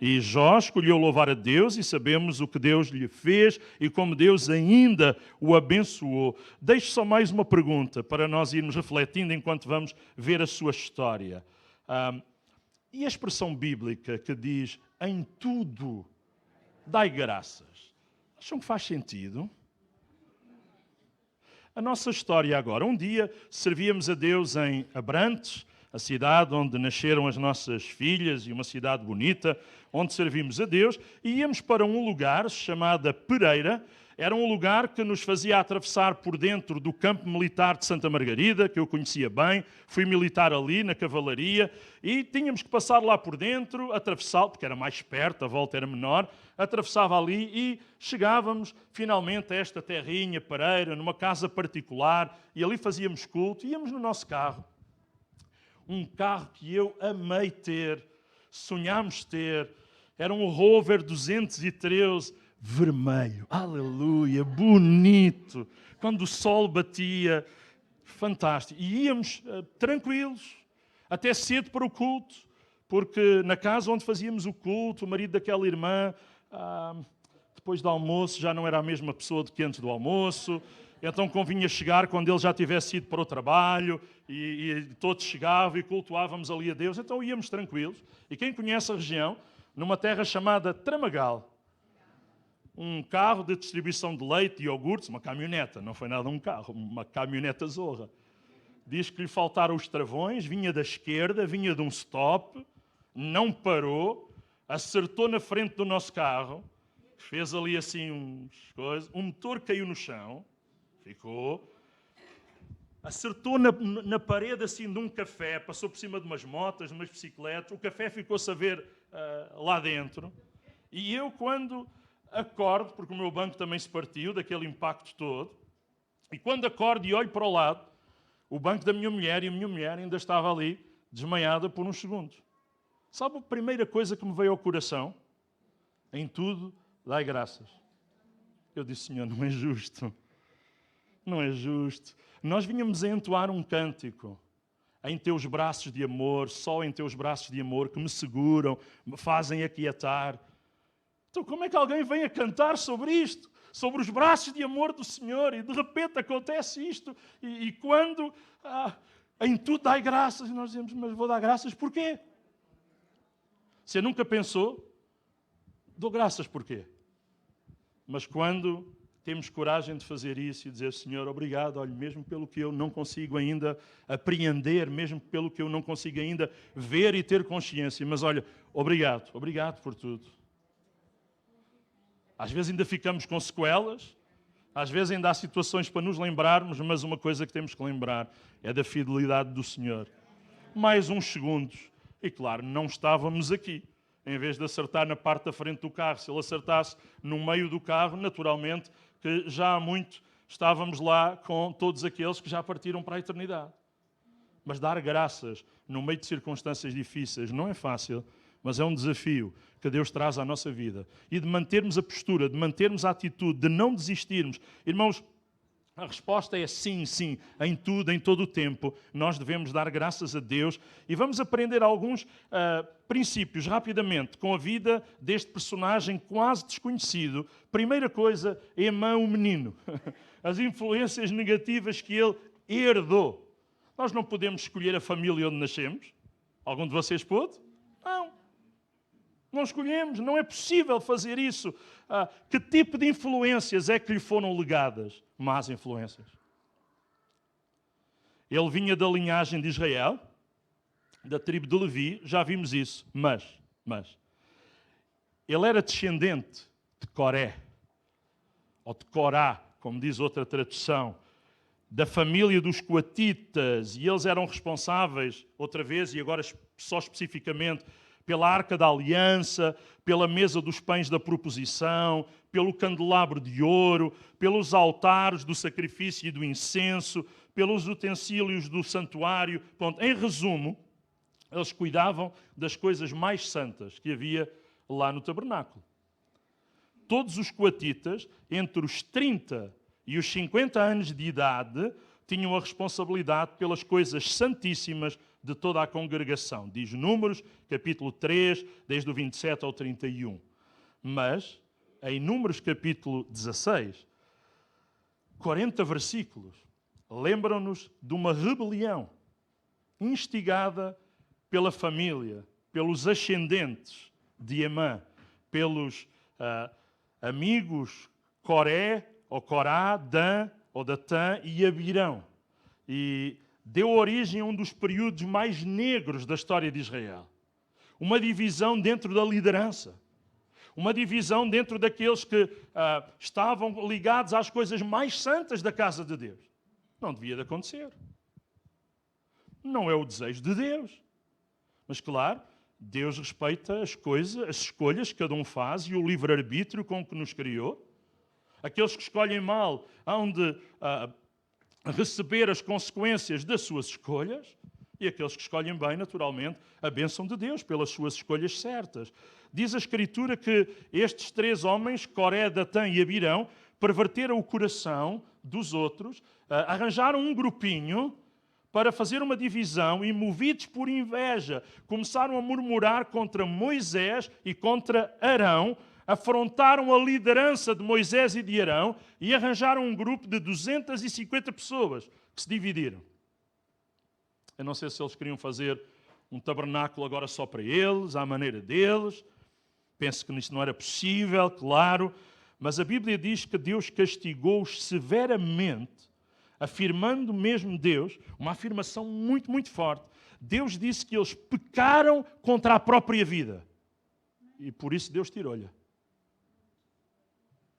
E Jó escolheu louvar a Deus e sabemos o que Deus lhe fez e como Deus ainda o abençoou. Deixo só mais uma pergunta para nós irmos refletindo enquanto vamos ver a sua história. E a expressão bíblica que diz, em tudo dai graças. Acham que faz sentido? A nossa história agora. Um dia servíamos a Deus em Abrantes, a cidade onde nasceram as nossas filhas e uma cidade bonita, onde servimos a Deus, e íamos para um lugar chamado Pereira. Era um lugar que nos fazia atravessar por dentro do campo militar de Santa Margarida, que eu conhecia bem, fui militar ali na cavalaria, e tínhamos que passar lá por dentro, atravessar, porque era mais perto, a volta era menor, atravessava ali e chegávamos finalmente a esta terrinha, Pereira, numa casa particular, e ali fazíamos culto, íamos no nosso carro. Um carro que eu amei ter, sonhámos ter, era um Rover 213 vermelho, aleluia, bonito, quando o sol batia, fantástico. E íamos tranquilos, até cedo para o culto, porque na casa onde fazíamos o culto, o marido daquela irmã, depois do almoço já não era a mesma pessoa do que antes do almoço, então convinha chegar quando ele já tivesse ido para o trabalho e todos chegavam e cultuávamos ali a Deus, então íamos tranquilos. E quem conhece a região, numa terra chamada Tramagal, um carro de distribuição de leite e iogurtes, uma caminhoneta, não foi nada um carro, uma caminhoneta zorra. Diz que lhe faltaram os travões, vinha da esquerda, vinha de um stop, não parou, acertou na frente do nosso carro, fez ali assim uns coisas, um motor caiu no chão, ficou, acertou na parede assim de um café, passou por cima de umas motas, de umas bicicletas, o café ficou-se a ver lá dentro. E eu, quando acordo, porque o meu banco também se partiu daquele impacto todo, e quando acordo e olho para o lado, o banco da minha mulher, e a minha mulher ainda estava ali, desmaiada por uns segundos. Sabe a primeira coisa que me veio ao coração? Em tudo, dai graças. Eu disse, Senhor, não é justo. Não é justo. Nós vínhamos a entoar um cântico. Em teus braços de amor, só em teus braços de amor, que me seguram, me fazem aquietar. Então como é que alguém vem a cantar sobre isto? Sobre os braços de amor do Senhor, e de repente acontece isto, e quando em tudo dai graças, e nós dizemos, mas vou dar graças porquê? Você nunca pensou? Dou graças porquê? Mas quando temos coragem de fazer isso e dizer, Senhor, obrigado, olha, mesmo pelo que eu não consigo ainda apreender, mesmo pelo que eu não consigo ainda ver e ter consciência, mas olha, obrigado por tudo. Às vezes ainda ficamos com sequelas, às vezes ainda há situações para nos lembrarmos, mas uma coisa que temos que lembrar é da fidelidade do Senhor. Mais uns segundos, e claro, não estávamos aqui. Em vez de acertar na parte da frente do carro, se ele acertasse no meio do carro, naturalmente, que já há muito estávamos lá com todos aqueles que já partiram para a eternidade. Mas dar graças no meio de circunstâncias difíceis não é fácil, mas é um desafio que Deus traz à nossa vida. E de mantermos a postura, de mantermos a atitude, de não desistirmos. Irmãos, a resposta é sim, sim, em tudo, em todo o tempo. Nós devemos dar graças a Deus e vamos aprender alguns princípios rapidamente com a vida deste personagem quase desconhecido. Primeira coisa, Emã, o menino. As influências negativas que ele herdou. Nós não podemos escolher a família onde nascemos. Algum de vocês pôde? Não. Não escolhemos, não é possível fazer isso. Que tipo de influências é que lhe foram legadas? Más influências. Ele vinha da linhagem de Israel, da tribo de Levi, já vimos isso, mas ele era descendente de Coré, ou de Corá, como diz outra tradução, da família dos coatitas, e eles eram responsáveis, outra vez, e agora só especificamente, pela Arca da Aliança, pela mesa dos pães da proposição, pelo candelabro de ouro, pelos altares do sacrifício e do incenso, pelos utensílios do santuário. Pronto, em resumo, eles cuidavam das coisas mais santas que havia lá no tabernáculo. Todos os coatitas, entre os 30 e os 50 anos de idade, tinham a responsabilidade pelas coisas santíssimas de toda a congregação. Diz Números, capítulo 3, desde o 27 ao 31. Mas, em Números, capítulo 16, 40 versículos, lembram-nos de uma rebelião instigada pela família, pelos ascendentes de Emã, pelos amigos Coré, ou Corá, Dan, ou Datã e Abirão. E deu origem a um dos períodos mais negros da história de Israel. Uma divisão dentro da liderança. Uma divisão dentro daqueles que estavam ligados às coisas mais santas da casa de Deus. Não devia de acontecer. Não é o desejo de Deus. Mas, claro, Deus respeita as coisas, as escolhas que cada um faz e o livre-arbítrio com que nos criou. Aqueles que escolhem mal hão de receber as consequências das suas escolhas, e aqueles que escolhem bem, naturalmente, a bênção de Deus pelas suas escolhas certas. Diz a Escritura que estes 3 homens, Coré, Datã e Abirão, perverteram o coração dos outros, arranjaram um grupinho para fazer uma divisão e, movidos por inveja, começaram a murmurar contra Moisés e contra Arão, afrontaram a liderança de Moisés e de Arão e arranjaram um grupo de 250 pessoas que se dividiram. Eu não sei se eles queriam fazer um tabernáculo agora só para eles, à maneira deles. Penso que isso não era possível, claro. Mas a Bíblia diz que Deus castigou-os severamente, afirmando mesmo Deus, uma afirmação muito, muito forte. Deus disse que eles pecaram contra a própria vida. E por isso Deus tirou-lhe.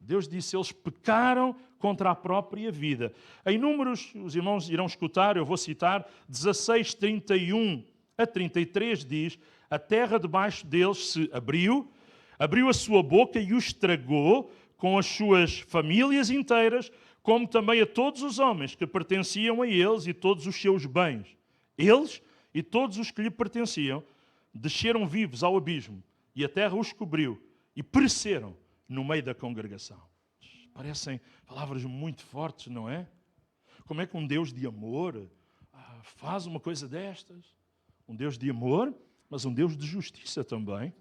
Deus disse, eles pecaram contra a própria vida. Em Números, os irmãos irão escutar, eu vou citar, 16, 31 a 33 diz, a terra debaixo deles se abriu a sua boca e os tragou com as suas famílias inteiras, como também a todos os homens que pertenciam a eles e todos os seus bens. Eles e todos os que lhe pertenciam desceram vivos ao abismo e a terra os cobriu e pereceram no meio da congregação. Parecem palavras muito fortes, não é? Como é que um Deus de amor faz uma coisa destas? Um Deus de amor, mas um Deus de justiça também.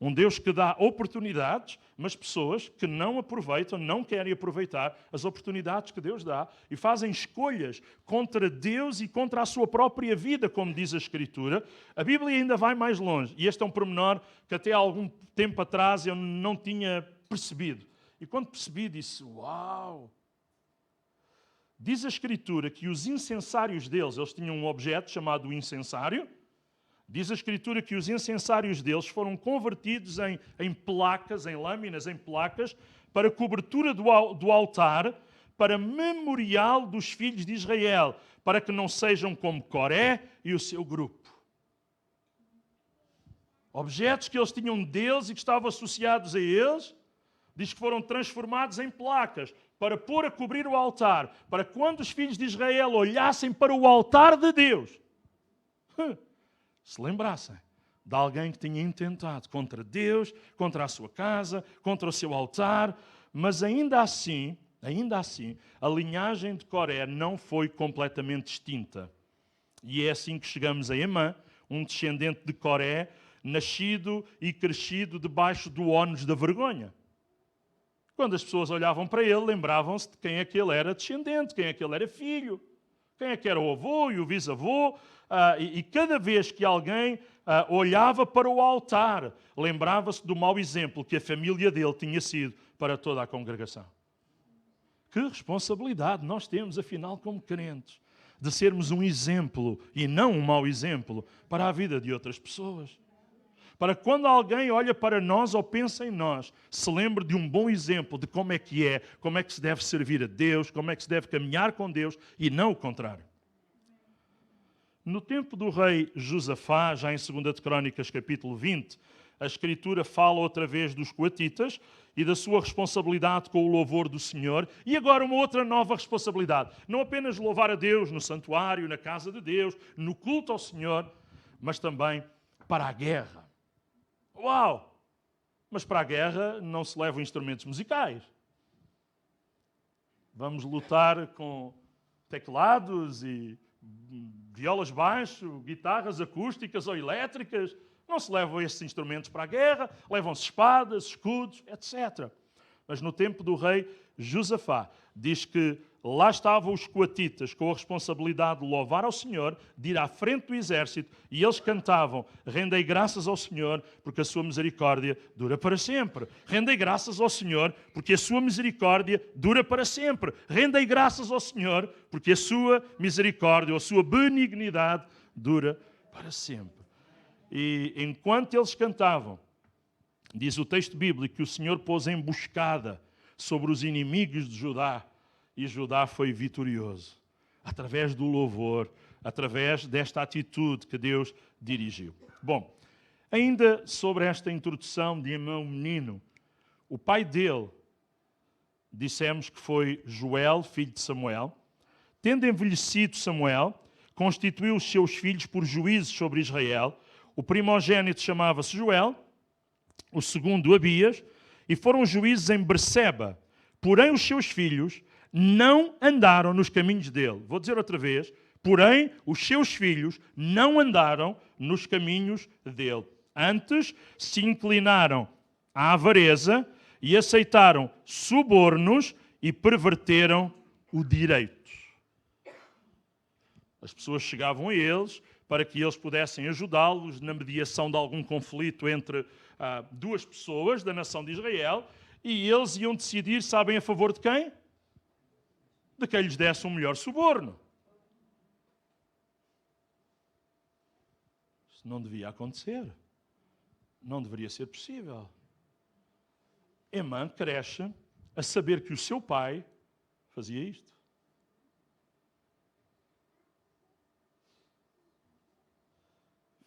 Um Deus que dá oportunidades, mas pessoas que não aproveitam, não querem aproveitar as oportunidades que Deus dá e fazem escolhas contra Deus e contra a sua própria vida, como diz a Escritura. A Bíblia ainda vai mais longe. E este é um pormenor que até há algum tempo atrás eu não tinha percebido. E quando percebi, disse, uau! Diz a Escritura que os incensários deles, eles tinham um objeto chamado incensário. Diz a Escritura que os incensários deles foram convertidos em placas, em lâminas, em placas, para cobertura do altar, para memorial dos filhos de Israel, para que não sejam como Coré e o seu grupo. Objetos que eles tinham deles e que estavam associados a eles, diz que foram transformados em placas, para pôr a cobrir o altar, para quando os filhos de Israel olhassem para o altar de Deus, se lembrassem de alguém que tinha intentado contra Deus, contra a sua casa, contra o seu altar, mas ainda assim, a linhagem de Coré não foi completamente extinta. E é assim que chegamos a Emã, um descendente de Coré, nascido e crescido debaixo do ónus da vergonha. Quando as pessoas olhavam para ele, lembravam-se de quem é que ele era descendente, quem é que ele era filho, quem é que era o avô e o bisavô. E cada vez que alguém olhava para o altar, lembrava-se do mau exemplo que a família dele tinha sido para toda a congregação. Que responsabilidade nós temos, afinal, como crentes, de sermos um exemplo e não um mau exemplo para a vida de outras pessoas. Para quando alguém olha para nós ou pensa em nós, se lembre de um bom exemplo de como é, como é que se deve servir a Deus, como é que se deve caminhar com Deus e não o contrário. No tempo do rei Josafá, já em 2 de Crônicas, capítulo 20, a Escritura fala outra vez dos coatitas e da sua responsabilidade com o louvor do Senhor. E agora uma outra nova responsabilidade. Não apenas louvar a Deus no santuário, na casa de Deus, no culto ao Senhor, mas também para a guerra. Uau! Mas para a guerra não se levam instrumentos musicais. Vamos lutar com teclados e violas baixo, guitarras acústicas ou elétricas. Não se levam esses instrumentos para a guerra, levam-se espadas, escudos, etc. Mas no tempo do rei Josafá, diz que lá estavam os coatitas com a responsabilidade de louvar ao Senhor, de ir à frente do exército, e eles cantavam: rendei graças ao Senhor, porque a sua misericórdia dura para sempre. Rendei graças ao Senhor, porque a sua misericórdia dura para sempre. Rendei graças ao Senhor, porque a sua misericórdia, ou a sua benignidade dura para sempre. E enquanto eles cantavam, diz o texto bíblico que o Senhor pôs emboscada sobre os inimigos de Judá, e Judá foi vitorioso, através do louvor, através desta atitude que Deus dirigiu. Bom, ainda sobre esta introdução de Emã, o menino, o pai dele, dissemos que foi Joel, filho de Samuel. Tendo envelhecido Samuel, constituiu os seus filhos por juízes sobre Israel. O primogênito chamava-se Joel, o segundo Abias, e foram juízes em Berseba. Porém, os seus filhos não andaram nos caminhos dele. Vou dizer outra vez. Porém, os seus filhos não andaram nos caminhos dele. Antes, se inclinaram à avareza e aceitaram subornos e perverteram o direito. As pessoas chegavam a eles para que eles pudessem ajudá-los na mediação de algum conflito entre duas pessoas da nação de Israel, e eles iam decidir, sabem a favor de quem? De quem lhes desse um melhor suborno. Isso não devia acontecer. Não deveria ser possível. Emã cresce a saber que o seu pai fazia isto.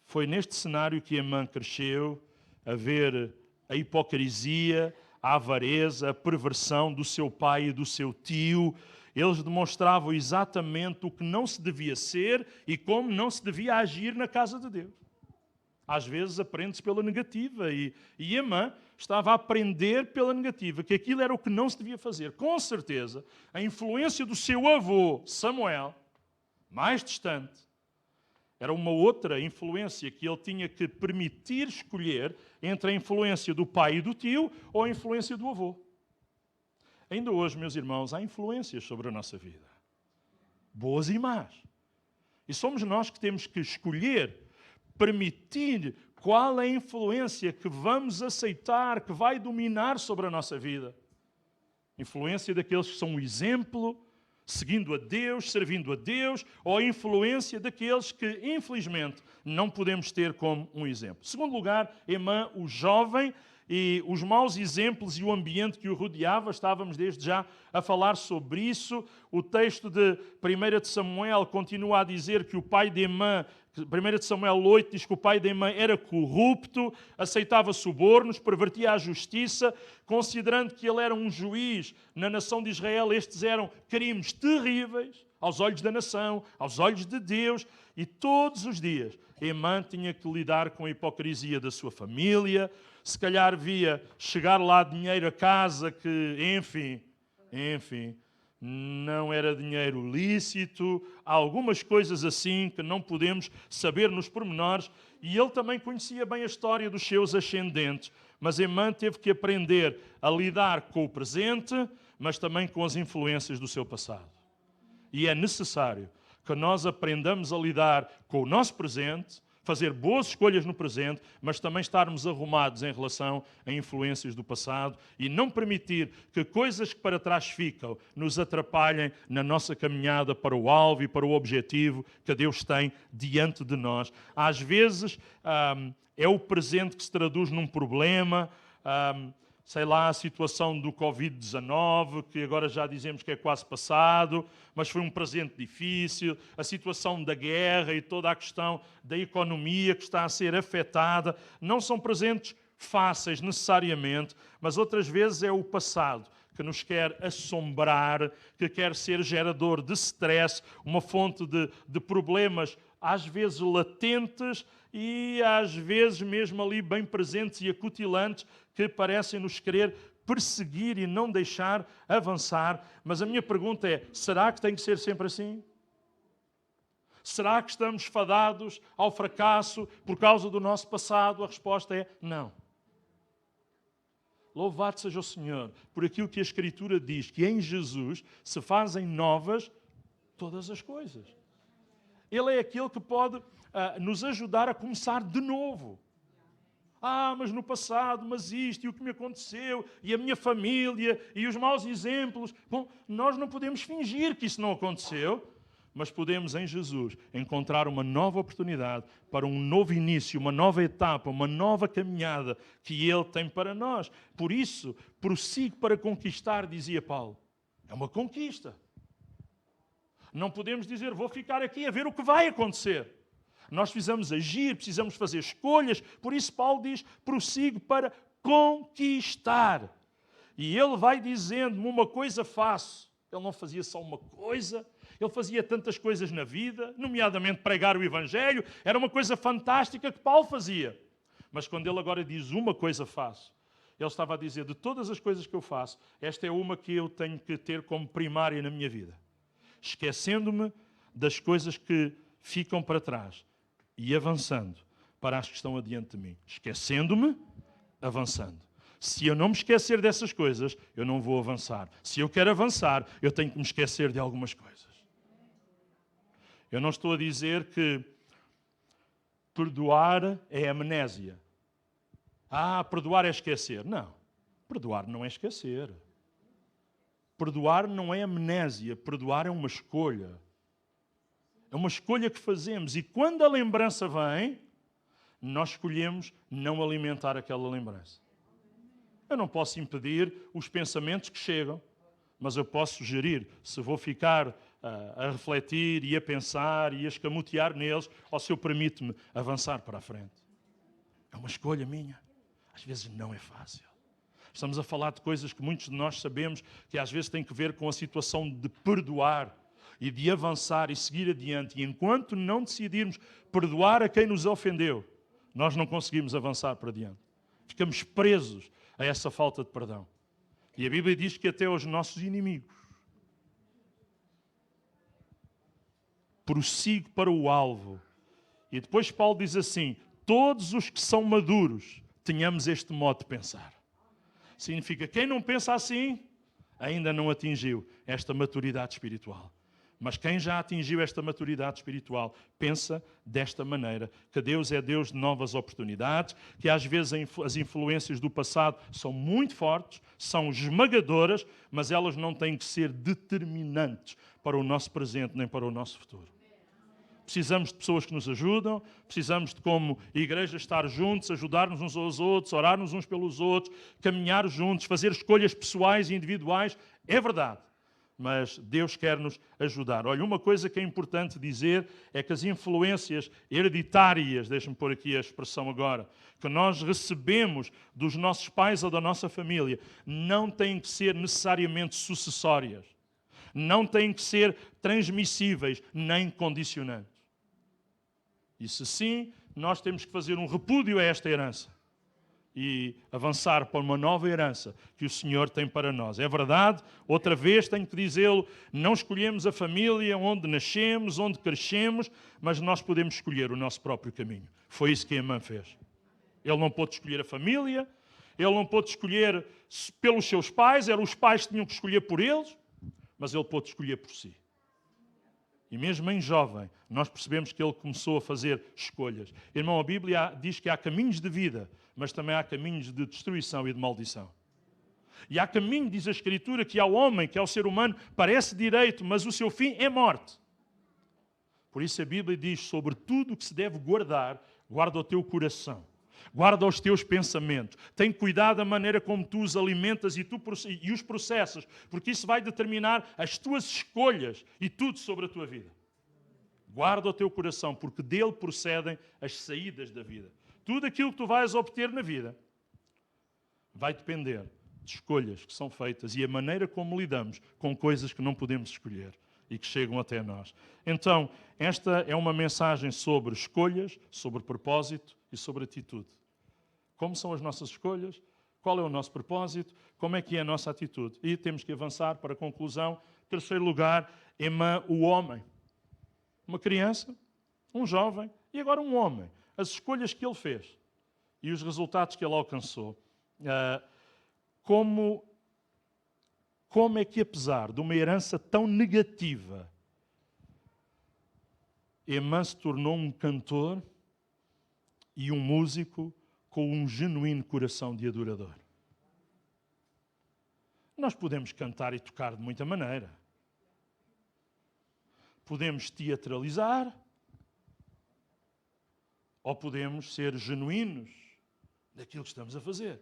Foi neste cenário que Emã cresceu a ver a hipocrisia, a avareza, a perversão do seu pai e do seu tio. Eles demonstravam exatamente o que não se devia ser e como não se devia agir na casa de Deus. Às vezes aprende-se pela negativa e Emã estava a aprender pela negativa, que aquilo era o que não se devia fazer. Com certeza, a influência do seu avô, Samuel, mais distante, era uma outra influência que ele tinha que permitir escolher entre a influência do pai e do tio ou a influência do avô. Ainda hoje, meus irmãos, há influências sobre a nossa vida, boas e más. E somos nós que temos que escolher, permitir qual é a influência que vamos aceitar, que vai dominar sobre a nossa vida. Influência daqueles que são um exemplo, seguindo a Deus, servindo a Deus, ou a influência daqueles que, infelizmente, não podemos ter como um exemplo. Segundo lugar, Emã, o jovem, e os maus exemplos e o ambiente que o rodeava, estávamos desde já a falar sobre isso. O texto de 1 de Samuel continua a dizer que o pai de Emã, 1 de Samuel 8 diz que o pai de Emã era corrupto, aceitava subornos, pervertia a justiça, considerando que ele era um juiz na nação de Israel. Estes eram crimes terríveis aos olhos da nação, aos olhos de Deus, e todos os dias Emã tinha que lidar com a hipocrisia da sua família. Se calhar via chegar lá dinheiro a casa que, enfim, não era dinheiro lícito, há algumas coisas assim que não podemos saber nos pormenores, e ele também conhecia bem a história dos seus ascendentes, mas Emã teve que aprender a lidar com o presente, mas também com as influências do seu passado. E é necessário que nós aprendamos a lidar com o nosso presente, fazer boas escolhas no presente, mas também estarmos arrumados em relação a influências do passado e não permitir que coisas que para trás ficam nos atrapalhem na nossa caminhada para o alvo e para o objetivo que Deus tem diante de nós. Às vezes é o presente que se traduz num problema, sei lá, a situação do Covid-19, que agora já dizemos que é quase passado, mas foi um presente difícil, a situação da guerra e toda a questão da economia que está a ser afetada, não são presentes fáceis necessariamente, mas outras vezes é o passado que nos quer assombrar, que quer ser gerador de stress, uma fonte de problemas às vezes latentes e às vezes mesmo ali bem presentes e acutilantes, que parecem nos querer perseguir e não deixar avançar. Mas a minha pergunta é, será que tem que ser sempre assim? Será que estamos fadados ao fracasso por causa do nosso passado? A resposta é não. Louvado seja o Senhor por aquilo que a Escritura diz, que em Jesus se fazem novas todas as coisas. Ele é aquele que pode nos ajudar a começar de novo. Mas no passado, mas isto, e o que me aconteceu, e a minha família, e os maus exemplos. Bom, nós não podemos fingir que isso não aconteceu, mas podemos, em Jesus, encontrar uma nova oportunidade para um novo início, uma nova etapa, uma nova caminhada que Ele tem para nós. Por isso, prossigo para conquistar, dizia Paulo. É uma conquista. Não podemos dizer, vou ficar aqui a ver o que vai acontecer. Nós precisamos agir, precisamos fazer escolhas. Por isso Paulo diz, prossigo para conquistar. E ele vai dizendo-me, uma coisa faço. Ele não fazia só uma coisa, ele fazia tantas coisas na vida, nomeadamente pregar o Evangelho. Era uma coisa fantástica que Paulo fazia. Mas quando ele agora diz, uma coisa faço, ele estava a dizer, de todas as coisas que eu faço, esta é uma que eu tenho que ter como primária na minha vida. Esquecendo-me das coisas que ficam para trás e avançando para as que estão adiante de mim. Esquecendo-me, avançando. Se eu não me esquecer dessas coisas, eu não vou avançar. Se eu quero avançar, eu tenho que me esquecer de algumas coisas. Eu não estou a dizer que perdoar é amnésia. Perdoar é esquecer. Não. Perdoar não é esquecer. Perdoar não é amnésia. Perdoar é uma escolha. É uma escolha que fazemos. E quando a lembrança vem, nós escolhemos não alimentar aquela lembrança. Eu não posso impedir os pensamentos que chegam, mas eu posso sugerir se vou ficar a refletir e a pensar e a escamotear neles ou se eu permito-me avançar para a frente. É uma escolha minha. Às vezes não é fácil. Estamos a falar de coisas que muitos de nós sabemos que às vezes têm que ver com a situação de perdoar e de avançar e seguir adiante. E enquanto não decidirmos perdoar a quem nos ofendeu, nós não conseguimos avançar para adiante. Ficamos presos a essa falta de perdão. E a Bíblia diz que até aos nossos inimigos. Prossigo para o alvo. E depois Paulo diz assim, todos os que são maduros, tenhamos este modo de pensar. Significa, quem não pensa assim, ainda não atingiu esta maturidade espiritual. Mas quem já atingiu esta maturidade espiritual, pensa desta maneira, que Deus é Deus de novas oportunidades, que às vezes as influências do passado são muito fortes, são esmagadoras, mas elas não têm que ser determinantes para o nosso presente nem para o nosso futuro. Precisamos de pessoas que nos ajudam, precisamos de, como igreja, estar juntos, ajudar-nos uns aos outros, orar-nos uns pelos outros, caminhar juntos, fazer escolhas pessoais e individuais. É verdade, mas Deus quer nos ajudar. Olha, uma coisa que é importante dizer é que as influências hereditárias, deixa-me pôr aqui a expressão agora, que nós recebemos dos nossos pais ou da nossa família, não têm que ser necessariamente sucessórias. Não têm que ser transmissíveis nem condicionantes. E se sim, nós temos que fazer um repúdio a esta herança e avançar para uma nova herança que o Senhor tem para nós. É verdade, outra vez tenho que dizê-lo, não escolhemos a família onde nascemos, onde crescemos, mas nós podemos escolher o nosso próprio caminho. Foi isso que Emã fez. Ele não pôde escolher a família, ele não pôde escolher pelos seus pais, eram os pais que tinham que escolher por eles, mas ele pôde escolher por si. E mesmo em jovem, nós percebemos que ele começou a fazer escolhas. Irmão, a Bíblia diz que há caminhos de vida, mas também há caminhos de destruição e de maldição. E há caminho, diz a Escritura, que ao homem, que ao ser humano, parece direito, mas o seu fim é morte. Por isso a Bíblia diz, sobre tudo o que se deve guardar, guarda o teu coração. Guarda os teus pensamentos. Tem cuidado da maneira como tu os alimentas e os processas, porque isso vai determinar as tuas escolhas e tudo sobre a tua vida. Guarda o teu coração, porque dele procedem as saídas da vida. Tudo aquilo que tu vais obter na vida vai depender de escolhas que são feitas e a maneira como lidamos com coisas que não podemos escolher e que chegam até nós. Então, esta é uma mensagem sobre escolhas, sobre propósito e sobre atitude. Como são as nossas escolhas? Qual é o nosso propósito? Como é que é a nossa atitude? E temos que avançar para a conclusão. Terceiro lugar, Emã, o homem. Uma criança, um jovem e agora um homem. As escolhas que ele fez e os resultados que ele alcançou. Como é que, apesar de uma herança tão negativa, Emã se tornou um cantor e um músico com um genuíno coração de adorador. Nós podemos cantar e tocar de muita maneira. Podemos teatralizar ou podemos ser genuínos daquilo que estamos a fazer.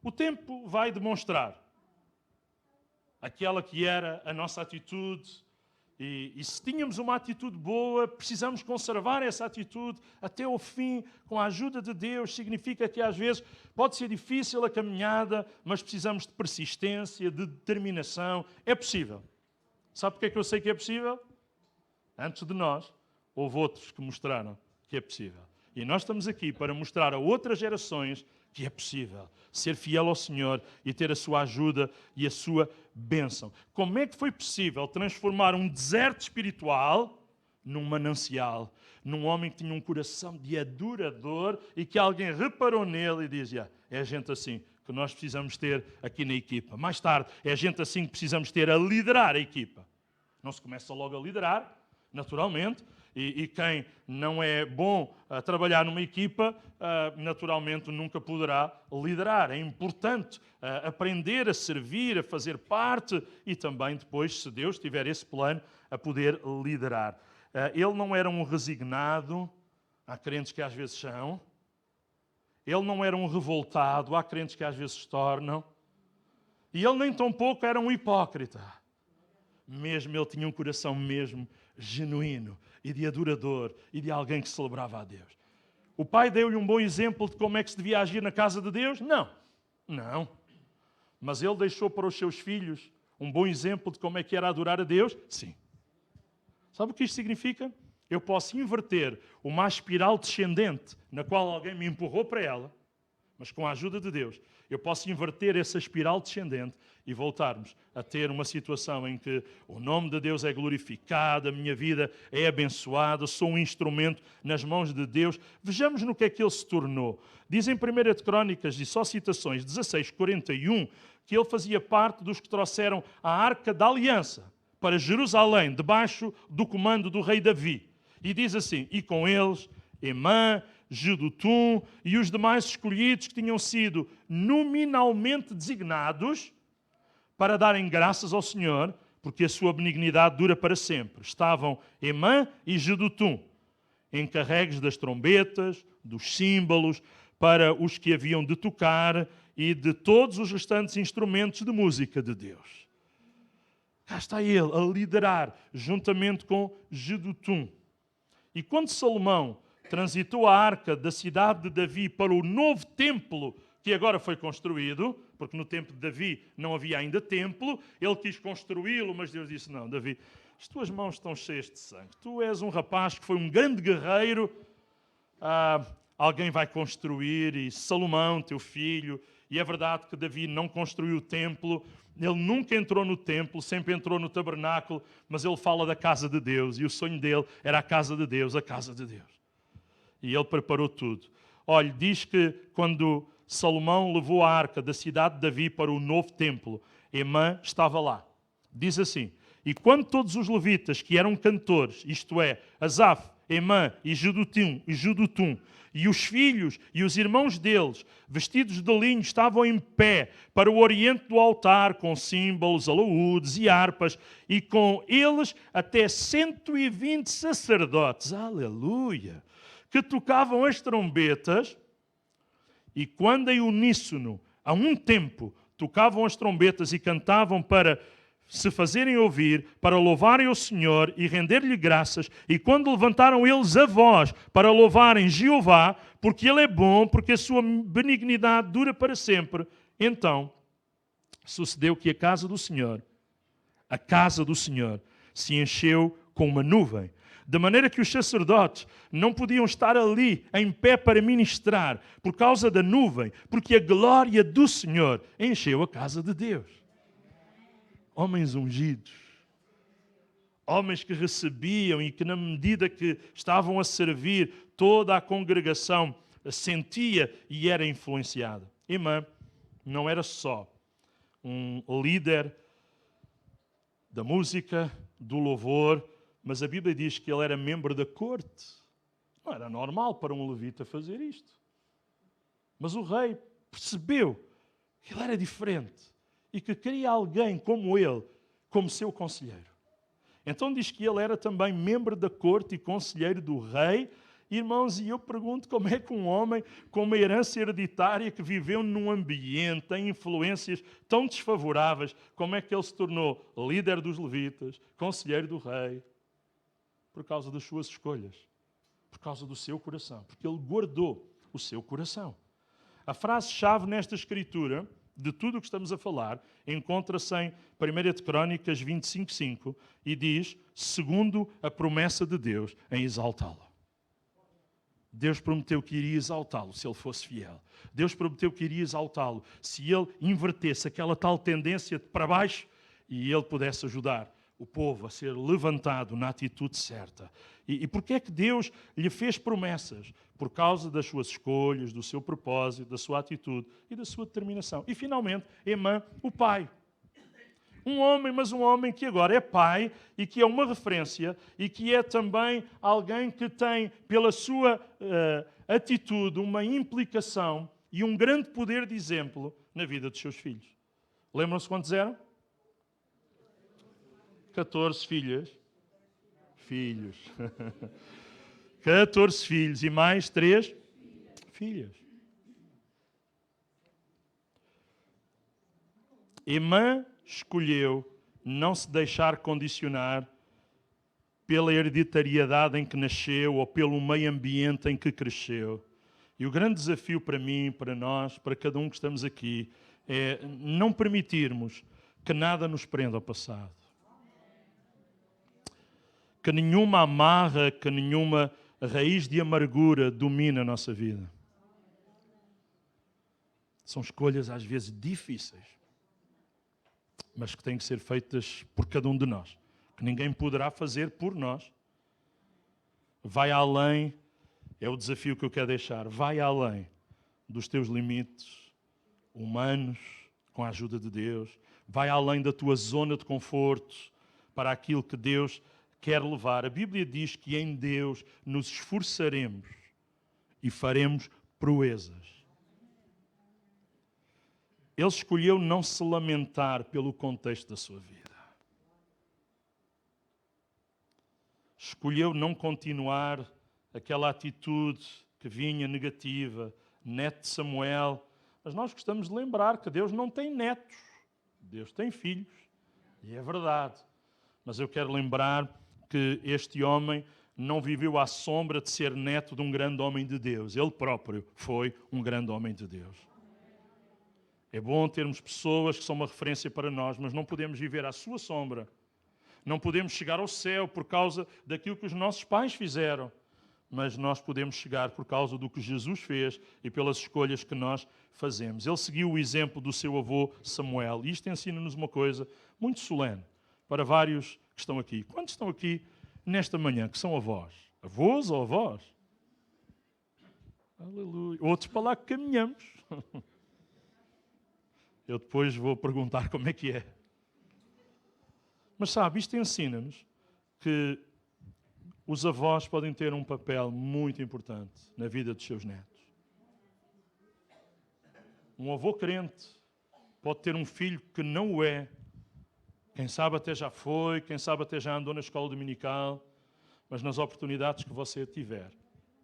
O tempo vai demonstrar aquela que era a nossa atitude. E se tínhamos uma atitude boa, precisamos conservar essa atitude até ao fim, com a ajuda de Deus. Significa que às vezes pode ser difícil a caminhada, mas precisamos de persistência, de determinação. É possível. Sabe porque é que eu sei que é possível? Antes de nós, houve outros que mostraram que é possível. E nós estamos aqui para mostrar a outras gerações que é possível ser fiel ao Senhor e ter a sua ajuda e a sua bênção. Como é que foi possível transformar um deserto espiritual num manancial, num homem que tinha um coração de adorador e que alguém reparou nele e dizia, é gente assim que nós precisamos ter aqui na equipa. Mais tarde, é gente assim que precisamos ter a liderar a equipa. Não se começa logo a liderar, naturalmente, e quem não é bom a trabalhar numa equipa, naturalmente nunca poderá liderar. É importante aprender a servir, a fazer parte e também depois, se Deus tiver esse plano, a poder liderar. Ele não era um resignado, há crentes que às vezes são. Ele não era um revoltado, há crentes que às vezes se tornam, e ele nem tampouco era um hipócrita. Mesmo ele tinha um coração mesmo genuíno e de adorador e de alguém que celebrava a Deus. O pai deu-lhe um bom exemplo de como é que se devia agir na casa de Deus? Não. Mas ele deixou para os seus filhos um bom exemplo de como é que era adorar a Deus? Sim. Sabe o que isto significa? Eu posso inverter uma espiral descendente na qual alguém me empurrou para ela, mas com a ajuda de Deus, eu posso inverter essa espiral descendente e voltarmos a ter uma situação em que o nome de Deus é glorificado, a minha vida é abençoada, sou um instrumento nas mãos de Deus. Vejamos no que é que ele se tornou. Diz em 1 de Crónicas, e só citações, 16:41, que ele fazia parte dos que trouxeram a Arca da Aliança para Jerusalém, debaixo do comando do rei Davi. E diz assim, e com eles, Emã, Jedutum e os demais escolhidos que tinham sido nominalmente designados para darem graças ao Senhor, porque a sua benignidade dura para sempre. Estavam Emã e Jedutum, encarregues das trombetas, dos símbolos, para os que haviam de tocar e de todos os restantes instrumentos de música de Deus. Cá está ele a liderar, juntamente com Jedutum. E quando Salomão transitou a arca da cidade de Davi para o novo templo que agora foi construído, porque no tempo de Davi não havia ainda templo, ele quis construí-lo, mas Deus disse, não, Davi, as tuas mãos estão cheias de sangue. Tu és um rapaz que foi um grande guerreiro, alguém vai construir, e Salomão, teu filho, e é verdade que Davi não construiu o templo, ele nunca entrou no templo, sempre entrou no tabernáculo, mas ele fala da casa de Deus, e o sonho dele era a casa de Deus, a casa de Deus. E ele preparou tudo. Olha, diz que quando Salomão levou a arca da cidade de Davi para o novo templo, Emã estava lá. Diz assim, e quando todos os levitas que eram cantores, isto é, Asaf, Emã e Jedutum, e os filhos e os irmãos deles, vestidos de linho, estavam em pé para o oriente do altar, com símbolos, alaúdes e harpas, e com eles até 120 sacerdotes, aleluia, que tocavam as trombetas, e quando em uníssono, a um tempo, tocavam as trombetas e cantavam para se fazerem ouvir, para louvarem o Senhor e render-lhe graças, e quando levantaram eles a voz para louvarem Jeová, porque Ele é bom, porque a sua benignidade dura para sempre, então sucedeu que a casa do Senhor, se encheu com uma nuvem, de maneira que os sacerdotes não podiam estar ali em pé para ministrar por causa da nuvem, porque a glória do Senhor encheu a casa de Deus. Homens ungidos, homens que recebiam e que na medida que estavam a servir, toda a congregação sentia e era influenciada. Emã não era só um líder da música, do louvor, mas a Bíblia diz que ele era membro da corte. Não era normal para um levita fazer isto. Mas o rei percebeu que ele era diferente e que queria alguém como ele, como seu conselheiro. Então diz que ele era também membro da corte e conselheiro do rei. Irmãos, e eu pergunto como é que um homem com uma herança hereditária que viveu num ambiente, tem influências tão desfavoráveis, como é que ele se tornou líder dos levitas, conselheiro do rei? Por causa das suas escolhas, por causa do seu coração, porque ele guardou o seu coração. A frase-chave nesta escritura, de tudo o que estamos a falar, encontra-se em 1 de Crónicas 25:5 e diz, segundo a promessa de Deus, em exaltá-lo. Deus prometeu que iria exaltá-lo se ele fosse fiel. Deus prometeu que iria exaltá-lo se ele invertesse aquela tal tendência para baixo e ele pudesse ajudar o povo a ser levantado na atitude certa. E porquê é que Deus lhe fez promessas? Por causa das suas escolhas, do seu propósito, da sua atitude e da sua determinação. E finalmente, Emã, o pai. Um homem, mas um homem que agora é pai e que é uma referência e que é também alguém que tem, pela sua atitude, uma implicação e um grande poder de exemplo na vida dos seus filhos. Lembram-se quantos eram? 14 filhos. 14 filhos e mais 3 filhas. Emã escolheu não se deixar condicionar pela hereditariedade em que nasceu ou pelo meio ambiente em que cresceu. E o grande desafio para mim, para nós, para cada um que estamos aqui, é não permitirmos que nada nos prenda ao passado. Que nenhuma amarra, que nenhuma raiz de amargura domine a nossa vida. São escolhas às vezes difíceis, mas que têm que ser feitas por cada um de nós, que ninguém poderá fazer por nós. Vai além, é o desafio que eu quero deixar, vai além dos teus limites humanos, com a ajuda de Deus, vai além da tua zona de conforto para aquilo que Deus quer levar. A Bíblia diz que em Deus nos esforçaremos e faremos proezas. Ele escolheu não se lamentar pelo contexto da sua vida. Escolheu não continuar aquela atitude que vinha negativa, neto de Samuel. Mas nós gostamos de lembrar que Deus não tem netos, Deus tem filhos. E é verdade. Mas eu quero lembrar que este homem não viveu à sombra de ser neto de um grande homem de Deus. Ele próprio foi um grande homem de Deus. É bom termos pessoas que são uma referência para nós, mas não podemos viver à sua sombra. Não podemos chegar ao céu por causa daquilo que os nossos pais fizeram. Mas nós podemos chegar por causa do que Jesus fez e pelas escolhas que nós fazemos. Ele seguiu o exemplo do seu avô Samuel. E isto ensina-nos uma coisa muito solene para vários que estão aqui. Quantos estão aqui nesta manhã que são avós? Avós ou avós? Aleluia. Outros para lá que caminhamos. Eu depois vou perguntar como é que é. Mas sabe, isto ensina-nos que os avós podem ter um papel muito importante na vida dos seus netos. Um avô crente pode ter um filho que não o é. Quem sabe até já foi, quem sabe até já andou na escola dominical, mas nas oportunidades que você tiver,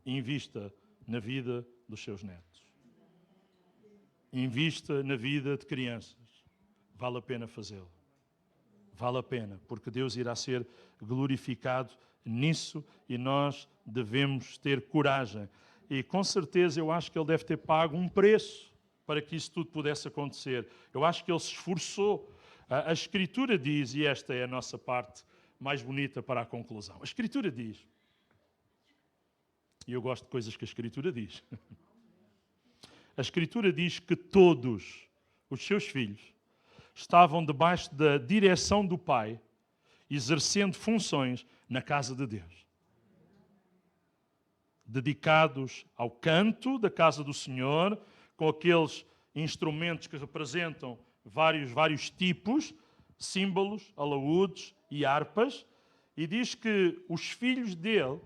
invista na vida dos seus netos. Invista na vida de crianças. Vale a pena fazê-lo. Vale a pena, porque Deus irá ser glorificado nisso e nós devemos ter coragem. E com certeza eu acho que ele deve ter pago um preço para que isso tudo pudesse acontecer. Eu acho que ele se esforçou. A Escritura diz, e esta é a nossa parte mais bonita para a conclusão. A Escritura diz, e eu gosto de coisas que a Escritura diz. A Escritura diz que todos os seus filhos estavam debaixo da direção do Pai, exercendo funções na casa de Deus. Dedicados ao canto da casa do Senhor, com aqueles instrumentos que representam vários tipos, símbolos, alaúdes e harpas, e diz que os filhos dele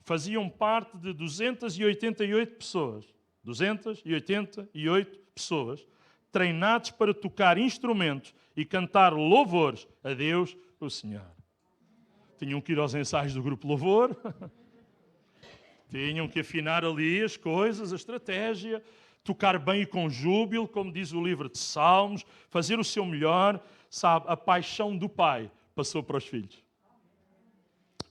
faziam parte de 288 pessoas. 288 pessoas treinados para tocar instrumentos e cantar louvores a Deus, o Senhor. Tinham que ir aos ensaios do grupo Louvor, tinham que afinar ali as coisas, a estratégia, tocar bem e com júbilo, como diz o livro de Salmos, fazer o seu melhor. Sabe, a paixão do pai passou para os filhos.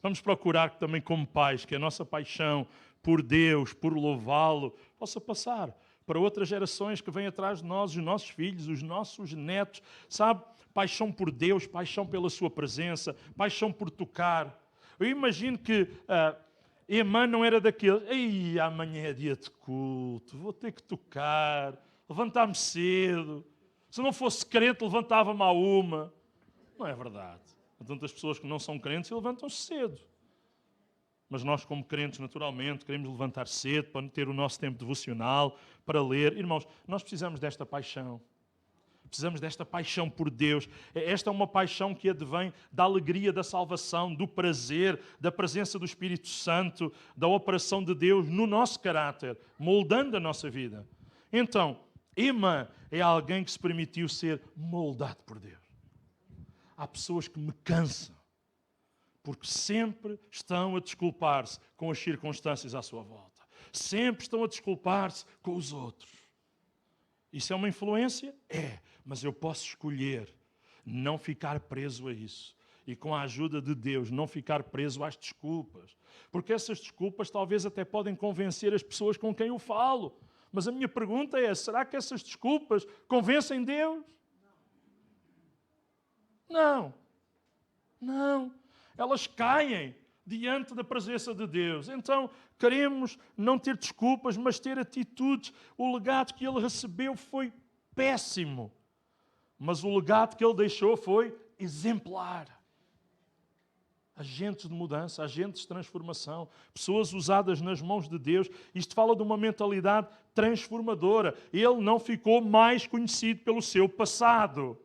Vamos procurar que também como pais, que a nossa paixão por Deus, por louvá-lo, possa passar para outras gerações que vêm atrás de nós, os nossos filhos, os nossos netos. Sabe, paixão por Deus, paixão pela sua presença, paixão por tocar. Eu imagino que Emã não era daquele, ei, amanhã é dia de culto, vou ter que tocar, levantar-me cedo. Se não fosse crente, levantava-me à uma. Não é verdade. Há tantas pessoas que não são crentes e levantam-se cedo. Mas nós, como crentes, naturalmente, queremos levantar cedo para ter o nosso tempo devocional, para ler. Irmãos, nós precisamos desta paixão. Precisamos desta paixão por Deus. Esta é uma paixão que advém da alegria da salvação, do prazer, da presença do Espírito Santo, da operação de Deus no nosso caráter, moldando a nossa vida. Então, Emã é alguém que se permitiu ser moldado por Deus. Há pessoas que me cansam, porque sempre estão a desculpar-se com as circunstâncias à sua volta. Sempre estão a desculpar-se com os outros. Isso é uma influência? É. Mas eu posso escolher não ficar preso a isso. E com a ajuda de Deus, não ficar preso às desculpas. Porque essas desculpas talvez até podem convencer as pessoas com quem eu falo. Mas a minha pergunta é, será que essas desculpas convencem Deus? Não. Não. Elas caem diante da presença de Deus. Então, queremos não ter desculpas, mas ter atitudes. O legado que ele recebeu foi péssimo. Mas o legado que ele deixou foi exemplar. Agentes de mudança, agentes de transformação, pessoas usadas nas mãos de Deus. Isto fala de uma mentalidade transformadora. Ele não ficou mais conhecido pelo seu passado.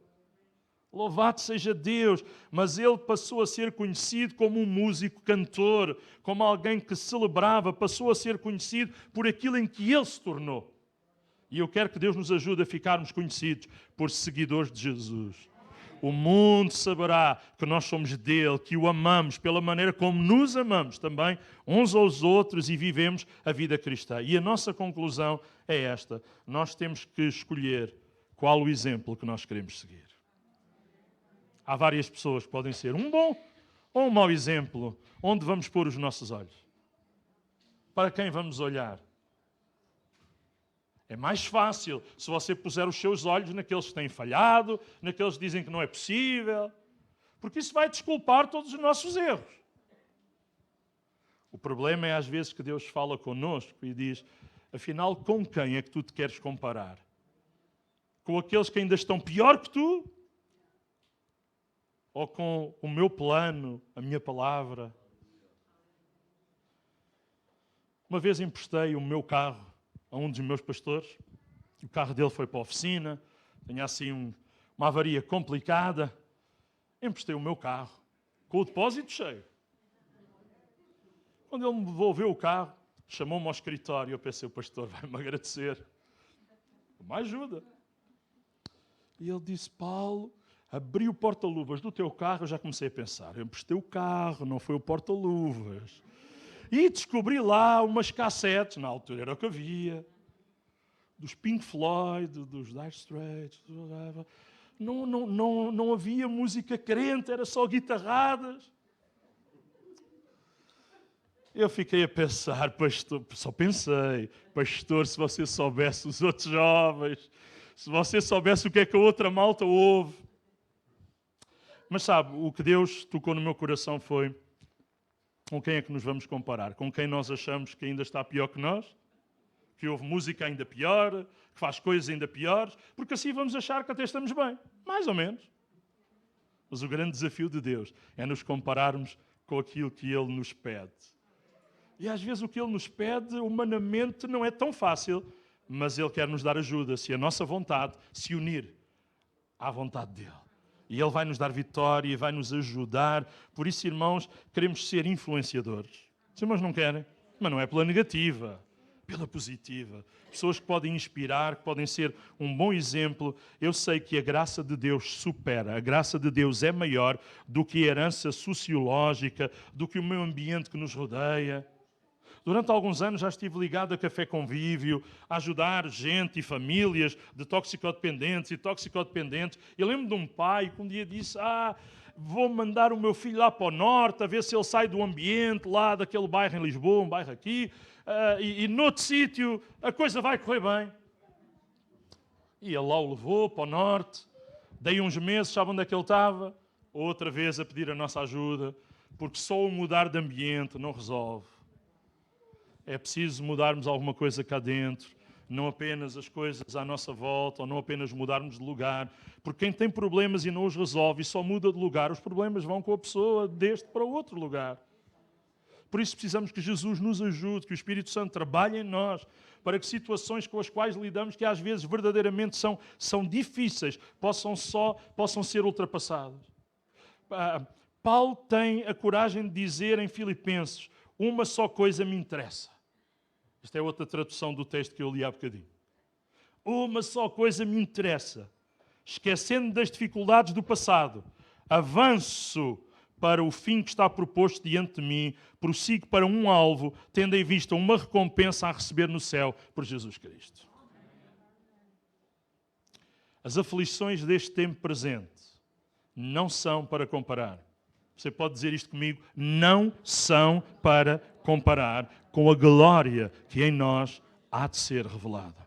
Louvado seja Deus, mas ele passou a ser conhecido como um músico cantor, como alguém que celebrava, passou a ser conhecido por aquilo em que ele se tornou. E eu quero que Deus nos ajude a ficarmos conhecidos por seguidores de Jesus. O mundo saberá que nós somos dele, que o amamos pela maneira como nos amamos também uns aos outros e vivemos a vida cristã. E a nossa conclusão é esta: nós temos que escolher qual o exemplo que nós queremos seguir. Há várias pessoas que podem ser um bom ou um mau exemplo. Onde vamos pôr os nossos olhos? Para quem vamos olhar? É mais fácil se você puser os seus olhos naqueles que têm falhado, naqueles que dizem que não é possível, porque isso vai desculpar todos os nossos erros. O problema é às vezes que Deus fala connosco e diz, afinal, com quem é que tu te queres comparar? Com aqueles que ainda estão pior que tu? Ou com o meu plano, a minha palavra? Uma vez emprestei o meu carro a um dos meus pastores. O carro dele foi para a oficina, tinha assim uma avaria complicada. Emprestei o meu carro, com o depósito cheio. Quando ele me devolveu o carro, chamou-me ao escritório. Eu pensei, o pastor vai-me agradecer. Uma ajuda. E ele disse, Paulo, abri o porta-luvas do teu carro. Eu já comecei a pensar, eu emprestei o carro, não foi o porta-luvas. E descobri lá umas cassetes, na altura era o que havia, dos Pink Floyd, dos Dire Straits. Não havia música crente, era só guitarradas. Eu fiquei a pensar, pastor, só pensei, pastor, se você soubesse os outros jovens, se você soubesse o que é que a outra malta ouve. Mas sabe, o que Deus tocou no meu coração foi, com quem é que nos vamos comparar? Com quem nós achamos que ainda está pior que nós? Que ouve música ainda pior? Que faz coisas ainda piores? Porque assim vamos achar que até estamos bem. Mais ou menos. Mas o grande desafio de Deus é nos compararmos com aquilo que Ele nos pede. E às vezes o que Ele nos pede, humanamente, não é tão fácil, mas Ele quer nos dar ajuda, se a nossa vontade se unir à vontade dEle. E Ele vai nos dar vitória e vai nos ajudar. Por isso, irmãos, queremos ser influenciadores. Os irmãos não querem? Mas não é pela negativa, pela positiva. Pessoas que podem inspirar, que podem ser um bom exemplo. Eu sei que a graça de Deus supera. A graça de Deus é maior do que a herança sociológica, do que o meio ambiente que nos rodeia. Durante alguns anos já estive ligado a Café Convívio, a ajudar gente e famílias de toxicodependentes e toxicodependentes. Eu lembro de um pai que um dia disse, vou mandar o meu filho lá para o norte, a ver se ele sai do ambiente lá daquele bairro em Lisboa, um bairro aqui, e noutro sítio a coisa vai correr bem. E ele lá o levou para o norte, dei uns meses, sabe onde é que ele estava? Outra vez a pedir a nossa ajuda, porque só o mudar de ambiente não resolve. É preciso mudarmos alguma coisa cá dentro, não apenas as coisas à nossa volta, ou não apenas mudarmos de lugar. Porque quem tem problemas e não os resolve e só muda de lugar, os problemas vão com a pessoa deste para o outro lugar. Por isso precisamos que Jesus nos ajude, que o Espírito Santo trabalhe em nós, para que situações com as quais lidamos, que às vezes verdadeiramente são difíceis, possam ser ultrapassadas. Paulo tem a coragem de dizer em Filipenses, uma só coisa me interessa. Esta é outra tradução do texto que eu li há bocadinho. Uma só coisa me interessa. Esquecendo das dificuldades do passado, avanço para o fim que está proposto diante de mim, prossigo para um alvo, tendo em vista uma recompensa a receber no céu por Jesus Cristo. As aflições deste tempo presente não são para comparar. Você pode dizer isto comigo? Não são para comparar com a glória que em nós há de ser revelada.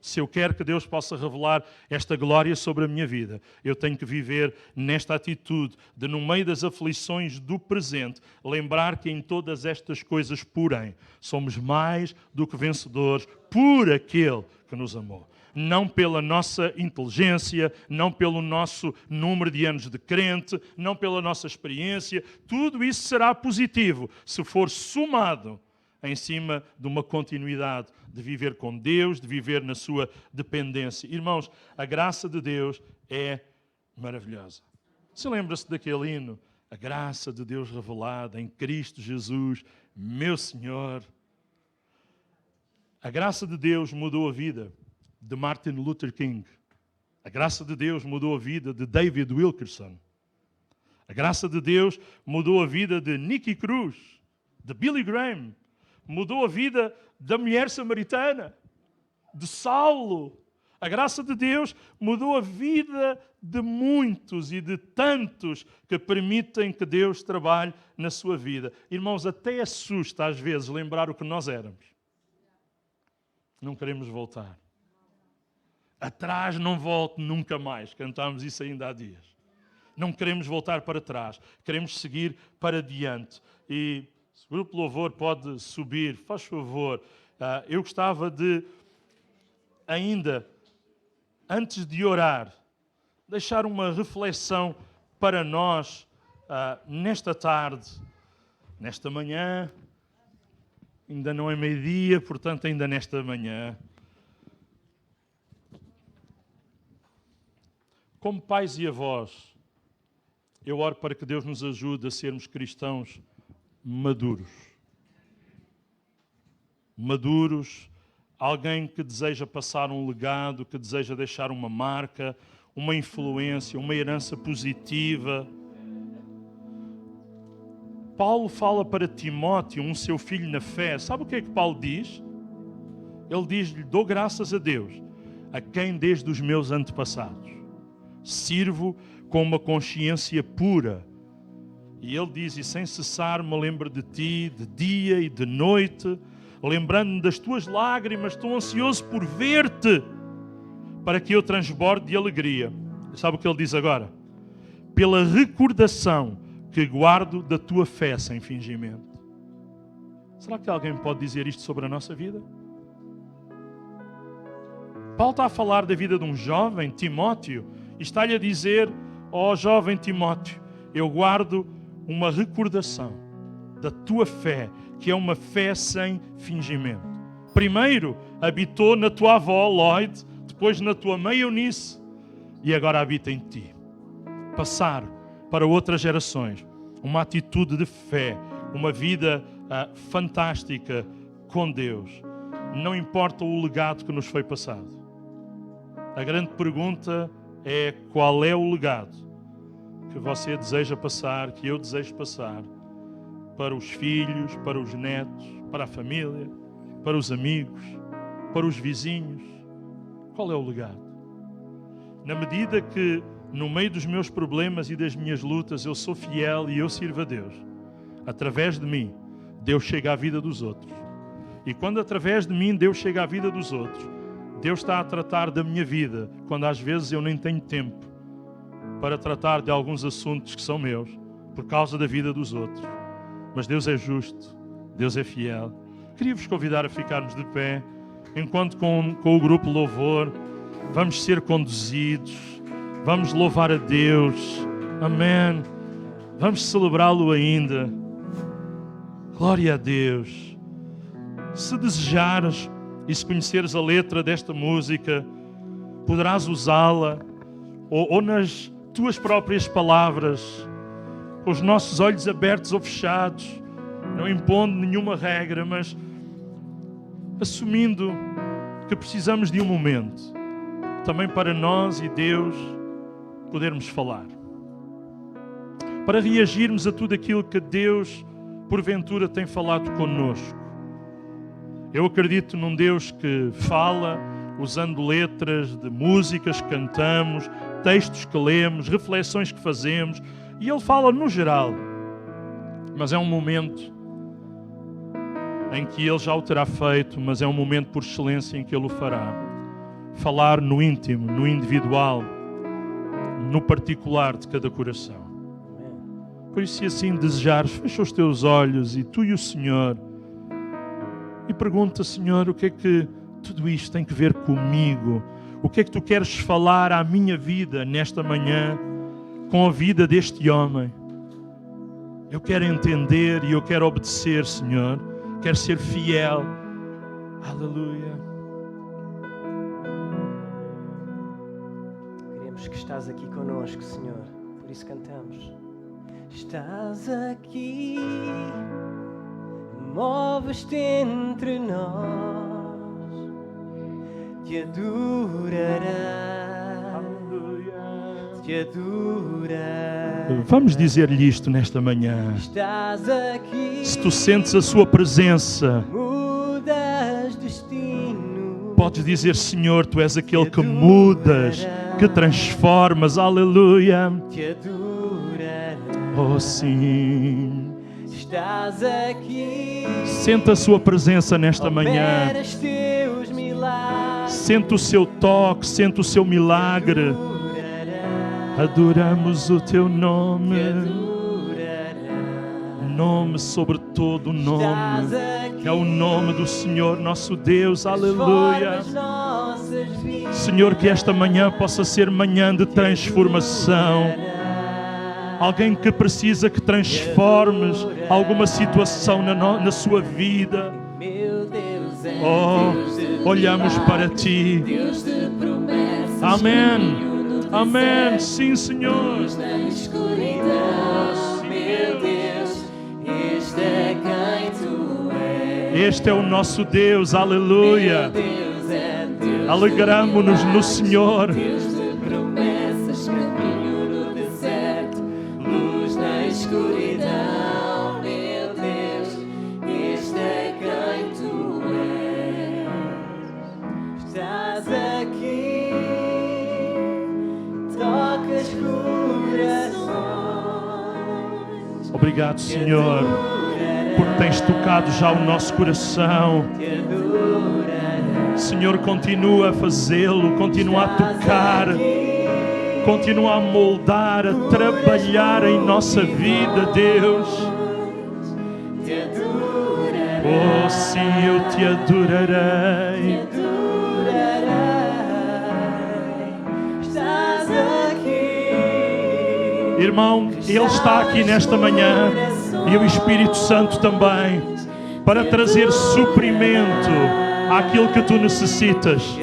Se eu quero que Deus possa revelar esta glória sobre a minha vida, eu tenho que viver nesta atitude de, no meio das aflições do presente, lembrar que em todas estas coisas, porém, somos mais do que vencedores por aquele que nos amou. Não pela nossa inteligência, não pelo nosso número de anos de crente, não pela nossa experiência. Tudo isso será positivo se for somado em cima de uma continuidade de viver com Deus, de viver na sua dependência. Irmãos, a graça de Deus é maravilhosa. Você lembra-se daquele hino? A graça de Deus revelada em Cristo Jesus, meu Senhor. A graça de Deus mudou a vida de Martin Luther King. A graça de Deus mudou a vida de David Wilkerson. A graça de Deus mudou a vida de Nicky Cruz, de Billy Graham. Mudou a vida da mulher samaritana, de Saulo. A graça de Deus mudou a vida de muitos e de tantos que permitem que Deus trabalhe na sua vida. Irmãos, até assusta às vezes lembrar o que nós éramos. Não queremos voltar. Atrás não volte nunca mais. Cantámos isso ainda há dias. Não queremos voltar para trás. Queremos seguir para diante. E se o grupo Louvor pode subir, faz favor. Eu gostava de, ainda, antes de orar, deixar uma reflexão para nós nesta tarde, nesta manhã. Ainda não é meio-dia, portanto, ainda nesta manhã. Como pais e avós, eu oro para que Deus nos ajude a sermos cristãos maduros. Maduros, alguém que deseja passar um legado, que deseja deixar uma marca, uma influência, uma herança positiva. Paulo fala para Timóteo, um seu filho na fé. Sabe o que é que Paulo diz? Ele diz-lhe: dou graças a Deus, a quem desde os meus antepassados sirvo com uma consciência pura. E ele diz: e sem cessar me lembro de ti, de dia e de noite, lembrando-me das tuas lágrimas, estou ansioso por ver-te, para que eu transborde de alegria. Sabe o que ele diz agora? Pela recordação que guardo da tua fé sem fingimento. Será que alguém pode dizer isto sobre a nossa vida? Paulo está a falar da vida de um jovem, Timóteo, e está-lhe a dizer: ó jovem Timóteo, eu guardo uma recordação da tua fé, que é uma fé sem fingimento. Primeiro habitou na tua avó, Lloyd, depois na tua mãe, Eunice, e agora habita em ti. Passar para outras gerações uma atitude de fé, uma vida fantástica com Deus. Não importa o legado que nos foi passado. A grande pergunta é: qual é o legado que você deseja passar, que eu desejo passar, para os filhos, para os netos, para a família, para os amigos, para os vizinhos? Qual é o legado? Na medida que, no meio dos meus problemas e das minhas lutas, eu sou fiel e eu sirvo a Deus, através de mim, Deus chega à vida dos outros. E quando através de mim Deus chega à vida dos outros, Deus está a tratar da minha vida, quando às vezes eu nem tenho tempo para tratar de alguns assuntos que são meus, por causa da vida dos outros. Mas Deus é justo, Deus é fiel. Queria vos convidar a ficarmos de pé, enquanto com o grupo Louvor vamos ser conduzidos, vamos louvar a Deus, amém. Vamos celebrá-lo ainda. Glória a Deus. Se desejares e se conheceres a letra desta música, poderás usá-la ou nas tuas próprias palavras, com os nossos olhos abertos ou fechados, não impondo nenhuma regra, mas assumindo que precisamos de um momento também para nós e Deus podermos falar, para reagirmos a tudo aquilo que Deus porventura tem falado connosco. Eu acredito num Deus que fala usando letras de músicas que cantamos, textos que lemos, reflexões que fazemos, e Ele fala no geral. Mas é um momento em que Ele já o terá feito, mas é um momento por excelência em que Ele o fará. Falar no íntimo, no individual, no particular de cada coração. Por isso, se assim desejares, fecha os teus olhos e tu e o Senhor, e pergunta, Senhor, o que é que tudo isto tem que ver comigo? O que é que tu queres falar à minha vida nesta manhã, com a vida deste homem? Eu quero entender e eu quero obedecer, Senhor. Quero ser fiel. Aleluia. Queremos que estás aqui conosco, Senhor. Por isso cantamos. Estás aqui, moves-te entre nós, te adorará, te adorará. Vamos dizer-lhe isto nesta manhã. Estás aqui, Se tu sentes a sua presença, mudas destino, podes dizer, Senhor, tu és aquele que mudas, que transformas. Aleluia. te adorará. Oh, sim. Estás aqui, Sente a sua presença nesta manhã. operas teus milagres, Sente o seu toque, sente o seu milagre. adorará, Adoramos o teu te nome. adorará. Nome sobre todo nome. Estás aqui, É o nome do Senhor, nosso Deus. Aleluia. transformas nossas vidas, Senhor, que esta manhã possa ser manhã de transformação. Alguém que precisa que transformes alguma situação na sua vida. Meu Deus é Oh, Deus de olhamos para milagres, Ti. Deus de promessas, Amém. caminho no Amém. deserto, Sim, Senhor. luz na escuridão. Meu Deus, este é quem Tu és. Este é o nosso Deus. Meu Aleluia. Deus é Deus de Alegramo-nos no milagres, Senhor. Deus de promessas, caminho no deserto, luz na escuridão. Meu Deus, este é quem Tu és. estás aqui, tocas corações, Obrigado, Senhor, porque tens tocado já o nosso coração. te adorará. Senhor, continua a fazê-lo, continua a tocar, continua a moldar, a trabalhar em nossa vida, Deus. Te adorará, Oh, sim, eu te adorarei. adorarei. Estás aqui, Irmão, Ele está aqui nesta manhã e o Espírito Santo também para trazer suprimento àquilo que tu necessitas.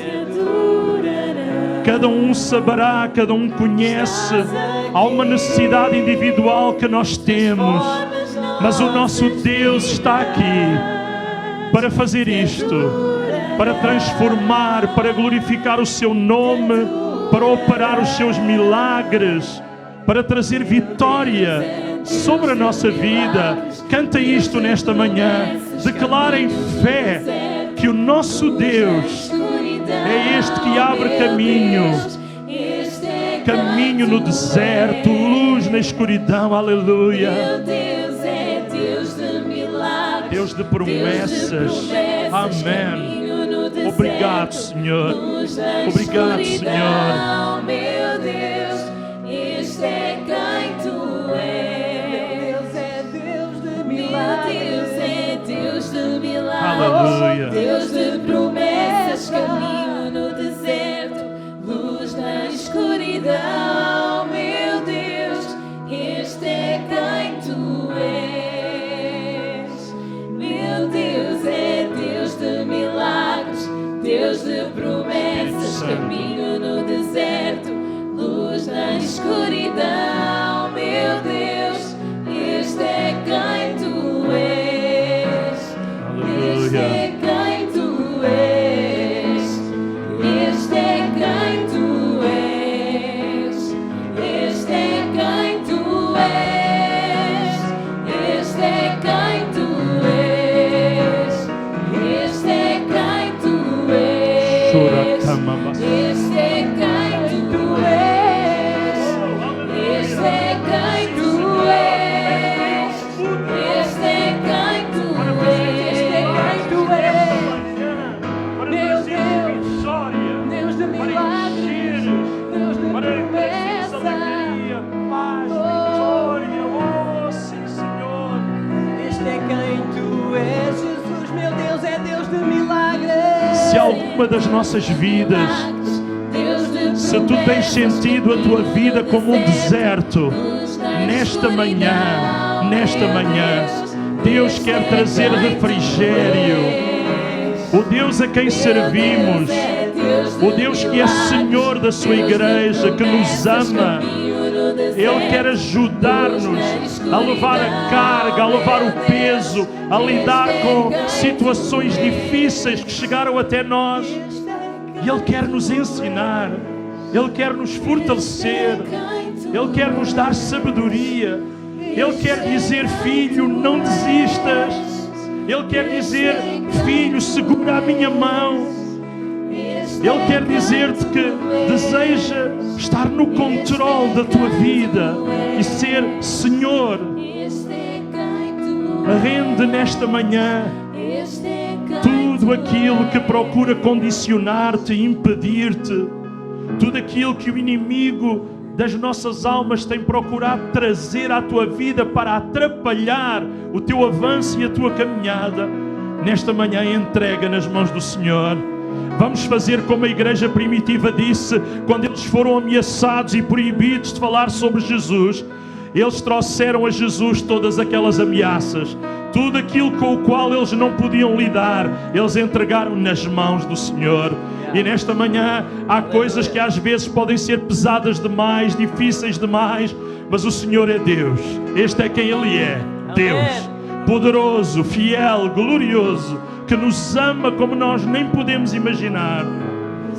Cada um saberá, cada um conhece. Há uma necessidade individual que nós temos, mas o nosso Deus está aqui para fazer isto, para transformar, para glorificar o seu nome, para operar os seus milagres, para trazer vitória sobre a nossa vida. Canta isto nesta manhã, declara em fé que o nosso Deus é este que abre caminho no deserto, luz na escuridão. Aleluia. Meu Deus é Deus de milagres, Deus de promessas. Amém. Obrigado, Senhor. Obrigado, Senhor. Meu Deus, este é quem Tu és. Deus é Deus de Meu milagres. Deus é Deus de milagres, Aleluia. Deus de promessas, caminho no deserto, luz na escuridão. Meu Deus, este é quem Tu és. Meu Deus é Deus de milagres, Deus de promessas, caminho no deserto, luz na escuridão. Meu Deus, este é quem Tu és. Este Aleluia. é quem Tu és. Este é quem Tu és. uma das nossas vidas. Se tu tens sentido a tua vida como um deserto, nesta manhã, Deus quer trazer refrigério. O Deus a quem servimos, o Deus que é Senhor da sua igreja, que nos ama, Ele quer ajudar-nos a levar a carga, a levar o peso, a lidar com situações difíceis que chegaram até nós. E Ele quer nos ensinar, Ele quer nos fortalecer, Ele quer nos dar sabedoria. Ele quer dizer: filho, não desistas. Ele quer dizer: filho, segura a minha mão. Ele quer dizer-te que deseja estar no controle da tua vida e ser Senhor. Rende nesta manhã tudo aquilo que procura condicionar-te, impedir-te, tudo aquilo que o inimigo das nossas almas tem procurado trazer à tua vida para atrapalhar o teu avanço e a tua caminhada. Nesta manhã entrega nas mãos do Senhor. Vamos fazer como a igreja primitiva disse, quando eles foram ameaçados e proibidos de falar sobre Jesus. Eles trouxeram a Jesus todas aquelas ameaças, tudo aquilo com o qual eles não podiam lidar, eles entregaram nas mãos do Senhor. E nesta manhã há coisas que às vezes podem ser pesadas demais, difíceis demais, mas o Senhor é Deus. Este é quem Ele é, Deus poderoso, fiel, glorioso, que nos ama como nós nem podemos imaginar.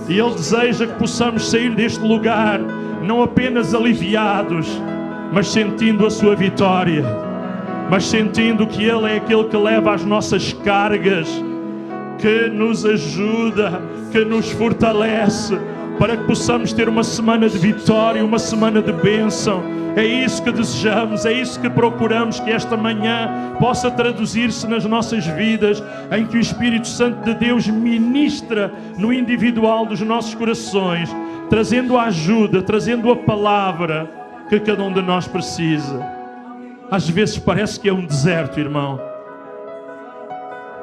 E Ele deseja que possamos sair deste lugar não apenas aliviados, mas sentindo a sua vitória, mas sentindo que Ele é aquele que leva as nossas cargas, que nos ajuda, que nos fortalece, para que possamos ter uma semana de vitória, uma semana de bênção. É isso que desejamos, é isso que procuramos, que esta manhã possa traduzir-se nas nossas vidas, em que o Espírito Santo de Deus ministra no individual dos nossos corações, trazendo a ajuda, trazendo a palavra que cada um de nós precisa. Às vezes parece que é um deserto, irmão,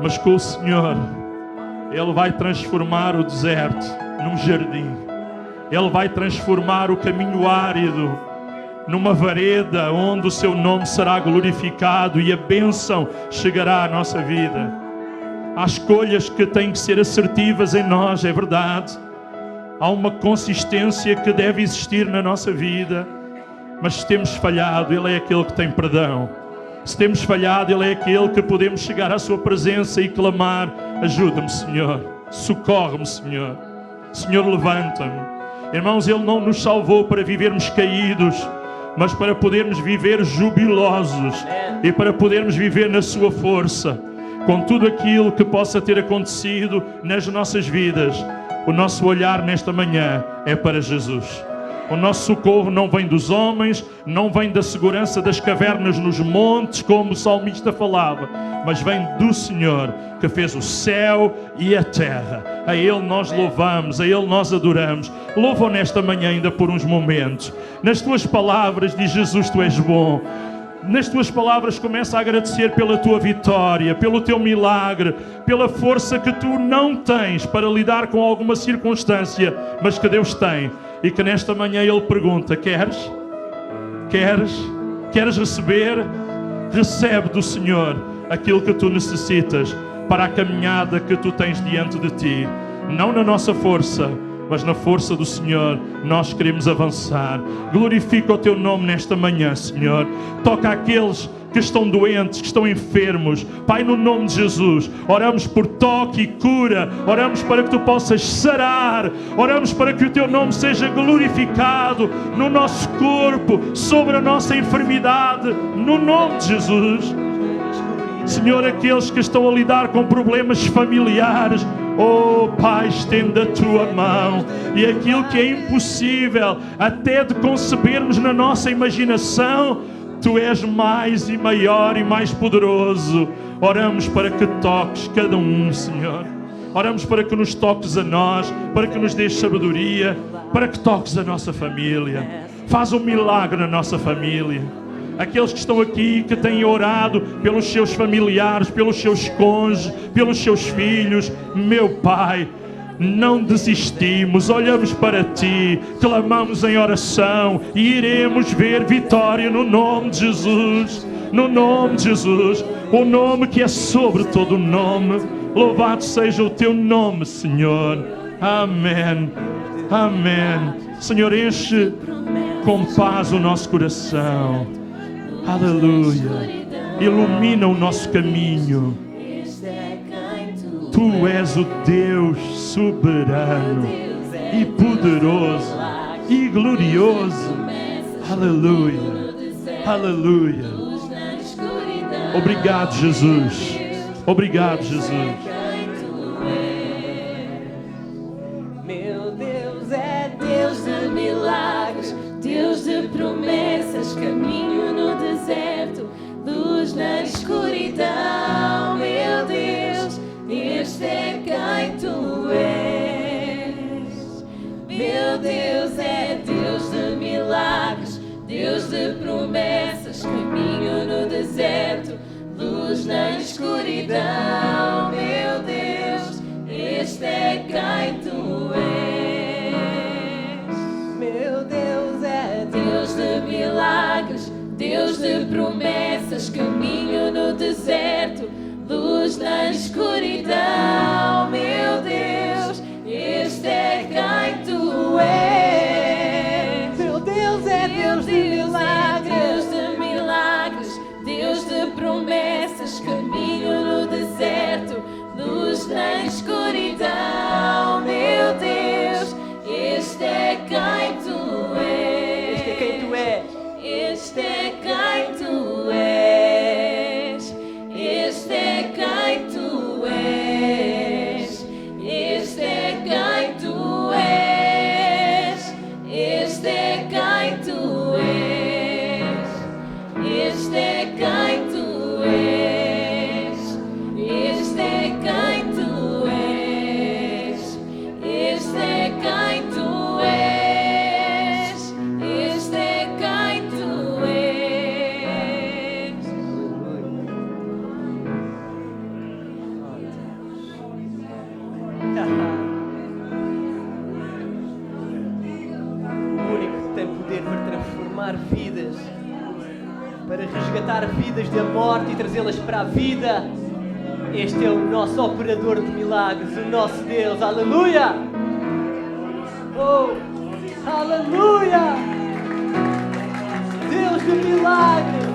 mas com o Senhor Ele vai transformar o deserto num jardim. Ele vai transformar o caminho árido numa vareda onde o seu nome será glorificado e a bênção chegará à nossa vida. Há escolhas que têm que ser assertivas em nós, é verdade. Há uma consistência que deve existir na nossa vida. Mas se temos falhado, Ele é aquele que tem perdão. Se temos falhado, Ele é aquele que podemos chegar à sua presença e clamar: ajuda-me, Senhor, socorre-me, Senhor. Senhor, levanta-me. Irmãos, Ele não nos salvou para vivermos caídos, mas para podermos viver jubilosos e para podermos viver na sua força. Com tudo aquilo que possa ter acontecido nas nossas vidas, o nosso olhar nesta manhã é para Jesus. O nosso socorro não vem dos homens, não vem da segurança das cavernas nos montes, como o salmista falava, mas vem do Senhor, que fez o céu e a terra. A Ele nós louvamos, a Ele nós adoramos. Louva-o nesta manhã ainda por uns momentos. Nas tuas palavras diz: Jesus, Tu és bom. Nas tuas palavras começa a agradecer pela tua vitória, pelo teu milagre, pela força que tu não tens para lidar com alguma circunstância, mas que Deus tem. E que nesta manhã Ele pergunta: queres? Queres receber? Recebe do Senhor aquilo que tu necessitas para a caminhada que tu tens diante de ti. Não na nossa força, mas na força do Senhor nós queremos avançar. Glorifica o Teu nome nesta manhã, Senhor. Toca aqueles que estão doentes, que estão enfermos. Pai, no nome de Jesus, oramos por toque e cura. Oramos para que Tu possas sarar. Oramos para que o Teu nome seja glorificado no nosso corpo, sobre a nossa enfermidade, no nome de Jesus. Senhor, aqueles que estão a lidar com problemas familiares, oh Pai, estenda a Tua mão, e aquilo que é impossível até de concebermos na nossa imaginação, Tu és mais e maior e mais poderoso. Oramos para que toques cada um, Senhor. Oramos para que nos toques a nós, para que nos dês sabedoria, para que toques a nossa família. Faz um milagre na nossa família. Aqueles que estão aqui, que têm orado pelos seus familiares, pelos seus cônjuges, pelos seus filhos, meu Pai, não desistimos, olhamos para Ti, clamamos em oração e iremos ver vitória no nome de Jesus. No nome de Jesus, o nome que é sobre todo nome. Louvado seja o Teu nome, Senhor. Amém. Amém. Senhor, enche com paz o nosso coração. Aleluia. Ilumina o nosso caminho. Tu és o Deus soberano e poderoso e glorioso. Aleluia. Aleluia. Obrigado, Jesus. Obrigado, Jesus. Meu Deus é Deus de milagres, Deus de promessas, caminho no deserto, luz na escuridão. Meu Deus, este é quem Tu és. Meu Deus é Deus de milagres, Deus de promessas, caminho no deserto, luz na escuridão. Meu Deus, este é quem Tu és. Meu Deus é Deus de milagres, Deus de promessas, caminho no deserto, luz na escuridão. Meu Deus, este é quem Tu és. Meu Deus é Deus de milagres, Deus de promessas, caminho no deserto, luz na escuridão. Meu Deus, este é quem Tu és. Este é quem Tu és. Este é quem Tu és. Este é quem Tu és. Este é quem Tu és. Este é quem Tu és. Este é quem Tu és. Este é quem Tu és. Este é quem Tu és. Este é quem Tu és. O único que tem poder para transformar vidas, para resgatar vidas da morte e trazê-las para a vida. Este é o nosso operador de milagres, o nosso Deus. Aleluia! Oh, aleluia! Deus de milagres!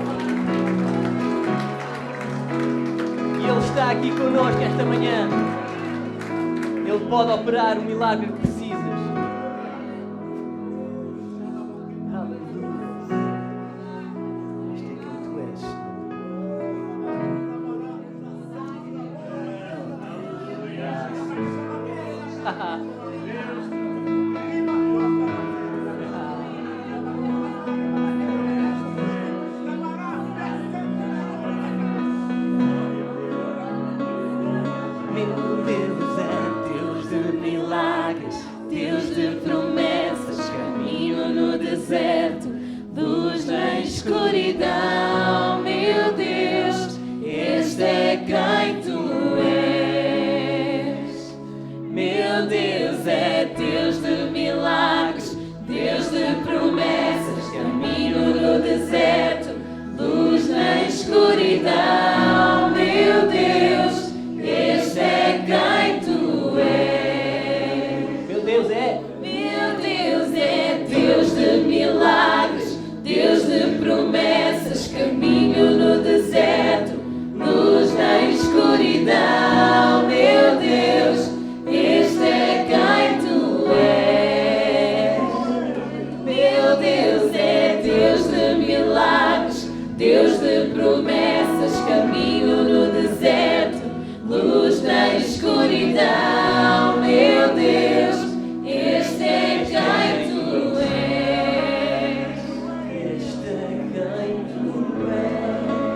E Ele está aqui conosco esta manhã. Ele pode operar o milagre que precisas. Aleluia! Este é quem Tu és. Meu Deus é Deus de milagres, Deus de promessas, caminho no deserto, luz na escuridão. Meu Deus, este é quem Tu és. Meu Deus é Deus de milagres, Deus de promessas, caminho no deserto, luz na escuridão. Meu Deus, este é quem Tu és. Meu Deus é. Meu Deus é Deus de milagres, Deus de promessas, caminho no deserto, luz na escuridão. Meu Deus, este é quem Tu és. Meu Deus é Deus de milagres, Deus de promessas, caminho no deserto, luz na escuridão. Meu Deus, este é quem Tu és. Este é quem Tu és.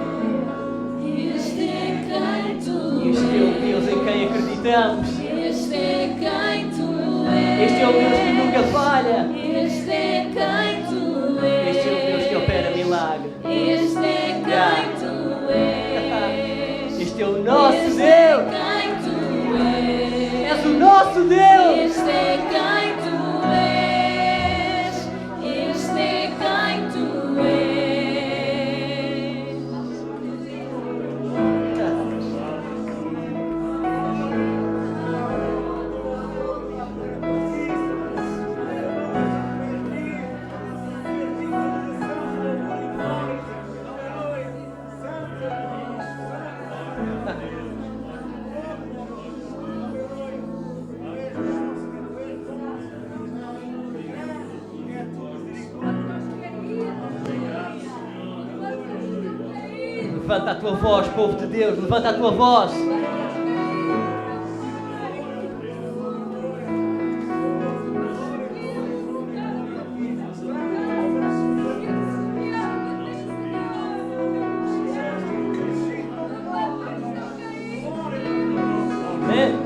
Este é quem Tu Este é o és. Deus em quem acreditamos. Este é quem Tu és. Este é o Deus que nunca falha. Este é quem Tu és. Este é o Deus que opera milagre. Este é quem Tu és. Este é o nosso Este é Deus. quem Tu és. És o nosso Deus. Levanta a tua voz, povo de Deus, levanta a tua voz. Amém.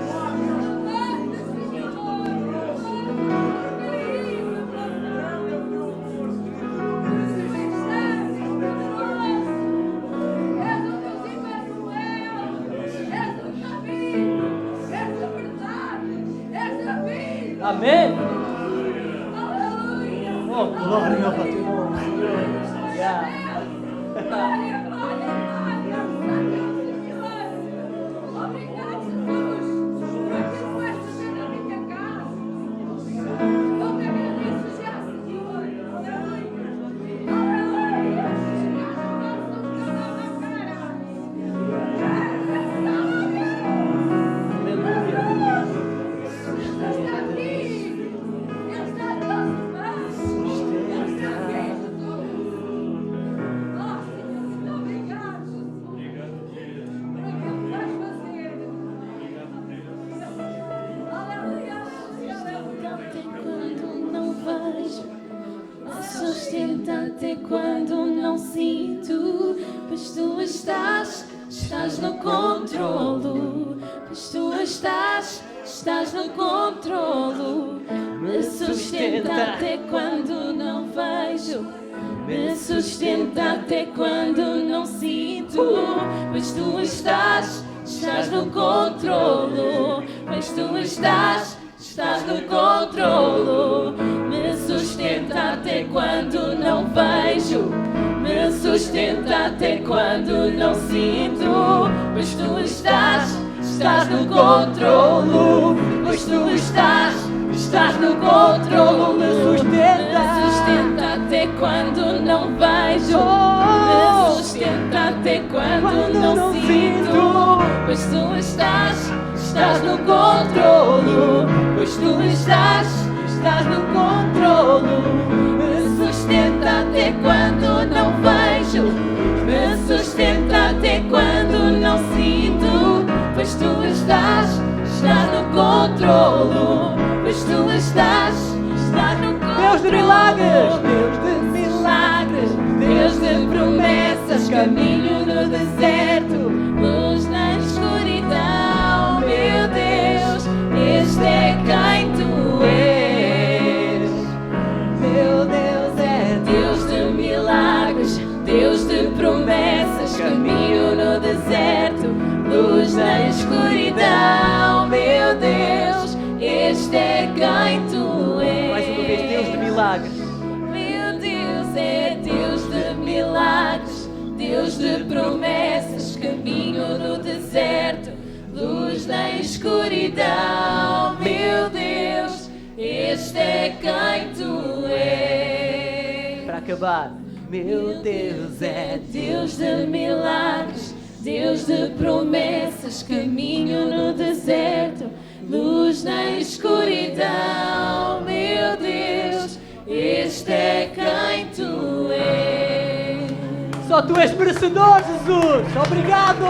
Amém. Oh, glória ao teu nome. Sustenta-te quando não sinto, pois tu estás no controlo, pois tu estás no controlo. Me sustenta até quando não vejo, me sustenta até quando não sinto, pois tu estás no controlo, pois tu estás no controlo. Me sustenta até quando não vejo, me sustenta até quando não sinto, pois tu estás no controlo, pois tu estás no controlo. Me sustenta até quando não vejo, me sustenta até quando não sinto, pois tu estás no controlo, pois tu estás no controlo. Me sustenta até quando não vejo, me sustenta até quando não sinto, pois tu estás no controlo, pois tu estás no controlo. Deus de milagres, Deus de milagres, Deus de promessas, caminho no deserto, luz na escuridão. Meu Deus, este é quem tu és. Meu Deus é Deus de milagres, Deus de promessas, caminho no deserto, luz na escuridão. Meu Deus, este é quem tu és. Mais uma vez, Deus de milagres. Meu Deus é Deus de milagres, Deus de promessas, caminho no deserto, luz na escuridão. Meu Deus, este é quem tu és. Para acabar, meu Deus é Deus de milagres, Deus de promessas, caminho no deserto, luz na escuridão. Meu Deus, este é quem tu és. Só tu és merecedor, Jesus. Obrigado.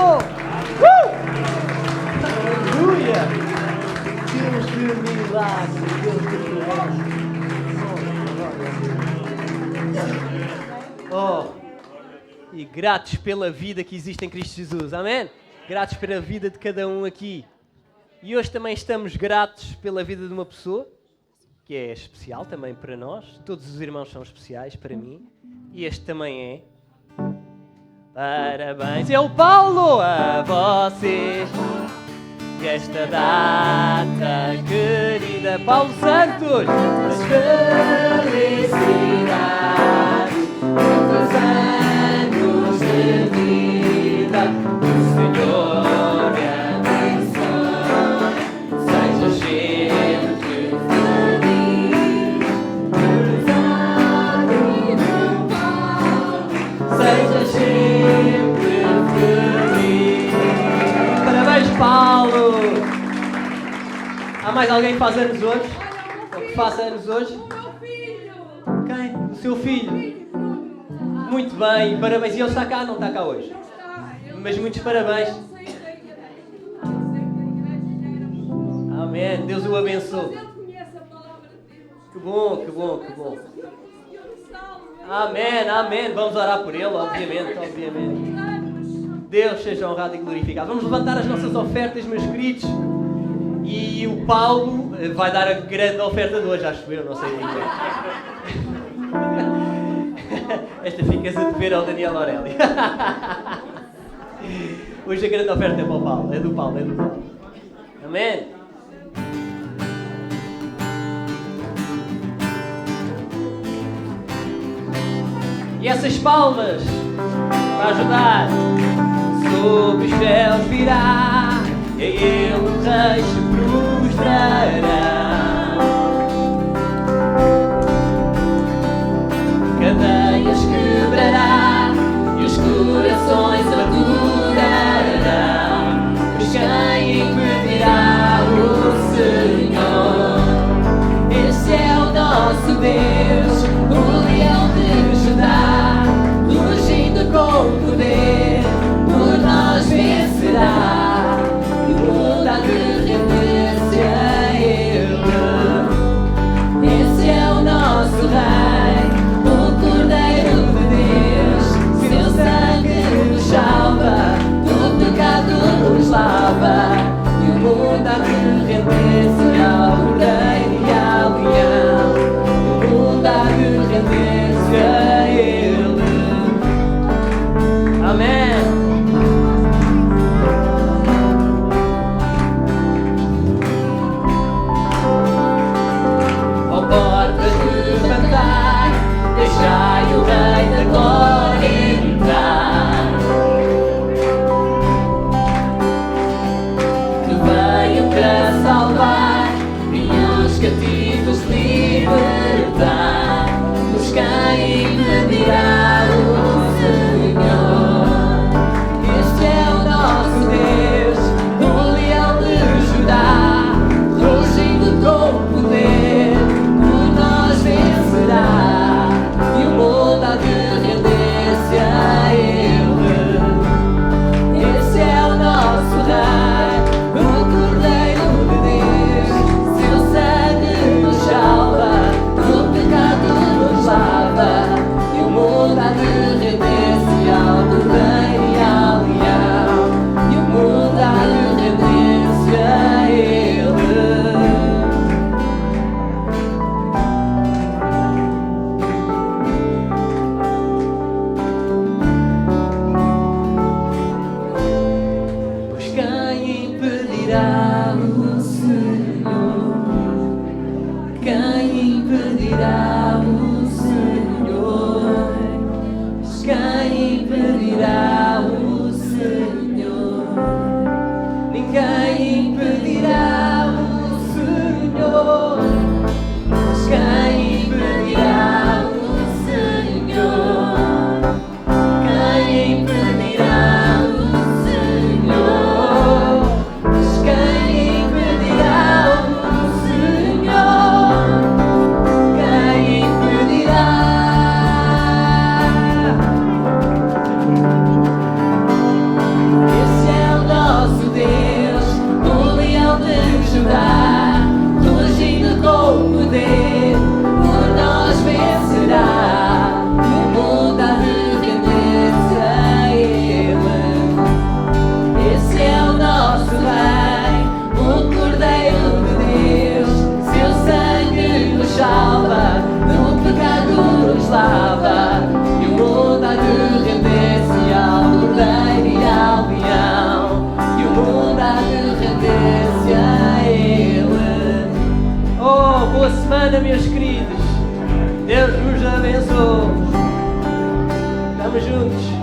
Aleluia. Deus de milagres, Deus de promessas. E gratos pela vida que existe em Cristo Jesus, amém? Gratos pela vida de cada um aqui. E hoje também estamos gratos pela vida de uma pessoa que é especial também para nós. Todos os irmãos são especiais para mim. E este também é. Parabéns, é o Paulo, a vocês. Esta data querida, Paulo Santos, as felicidades, muitos anos de vida, o Senhor me abençoe, seja sempre feliz, muitos anos de paz, seja sempre feliz. Parabéns, Paulo! Há mais alguém que faz anos hoje? Ou que faça anos hoje? O meu filho! Quem? O seu filho? Muito bem, parabéns. E ele está cá? Não está cá hoje? Mas muitos parabéns. Amém. Deus o abençoe. Que bom, que bom, que bom. Amém, amém. Vamos orar por ele, obviamente, obviamente. Deus seja honrado e glorificado. Vamos levantar as nossas ofertas, meus queridos. E o Paulo vai dar a grande oferta de hoje, acho eu, não sei dizer. Esta ficas a dever ao Daniel Aurélio. Hoje a grande oferta é para o Paulo, é do Paulo, é do Paulo. Amém? E essas palmas para ajudar. Sob os céus virá, e ele o rei se prostrará. Cadeias quebrará e os corações adorarão. Pois quem impedirá o Senhor? Esse é o nosso Deus, o leão de Judá, rugindo com poder, por nós vencerá. E o mundo há de render-se a Ele. Esse é o nosso Rei, o Cordeiro de Deus. Seu sangue nos salva, do pecado nos lava. E o mundo há de render-se ao Cordeiro e ao Leão. E o mundo há de render-se a Ele. Amém. Ó portas de batalha, deixai o Rei da glória entrar. Que veio para salvar e os cativos libertar. Pois quem impedirá o Senhor? Este é o nosso Deus, o leão de Judá, rugindo com poder, por nós vencerá. E o mundo há de render-se a Ele. Esse é o nosso Rei, o Cordeiro de Deus. Seu sangue nos salva, do pecado nos lava. E o mundo há de render-se ao Cordeiro e ao Leão. E o mundo há de render-se a Ele. Pois quem impedirá o Senhor? Quem impedirá o Senhor? Pois quem impedirá o Senhor? Ninguém impedirá o Senhor. Pois quem impedirá o Senhor? Quem impedirá o Senhor? Pois quem impedirá o Senhor? Quem impedirá? Esse é o nosso Deus, o leão de Judá, rugindo com poder, por nós vencerá. E o mundo há de render-se a Ele. Esse é o nosso Rei, o Cordeiro de Deus. Seu sangue nos salva, do pecado nos lava. E o mundo há de render-se ao Cordeiro e ao Leão. E o mundo há de render-se a Ele. Oh, boa semana, meus queridos. Deus vos abençoe. Estamos juntos.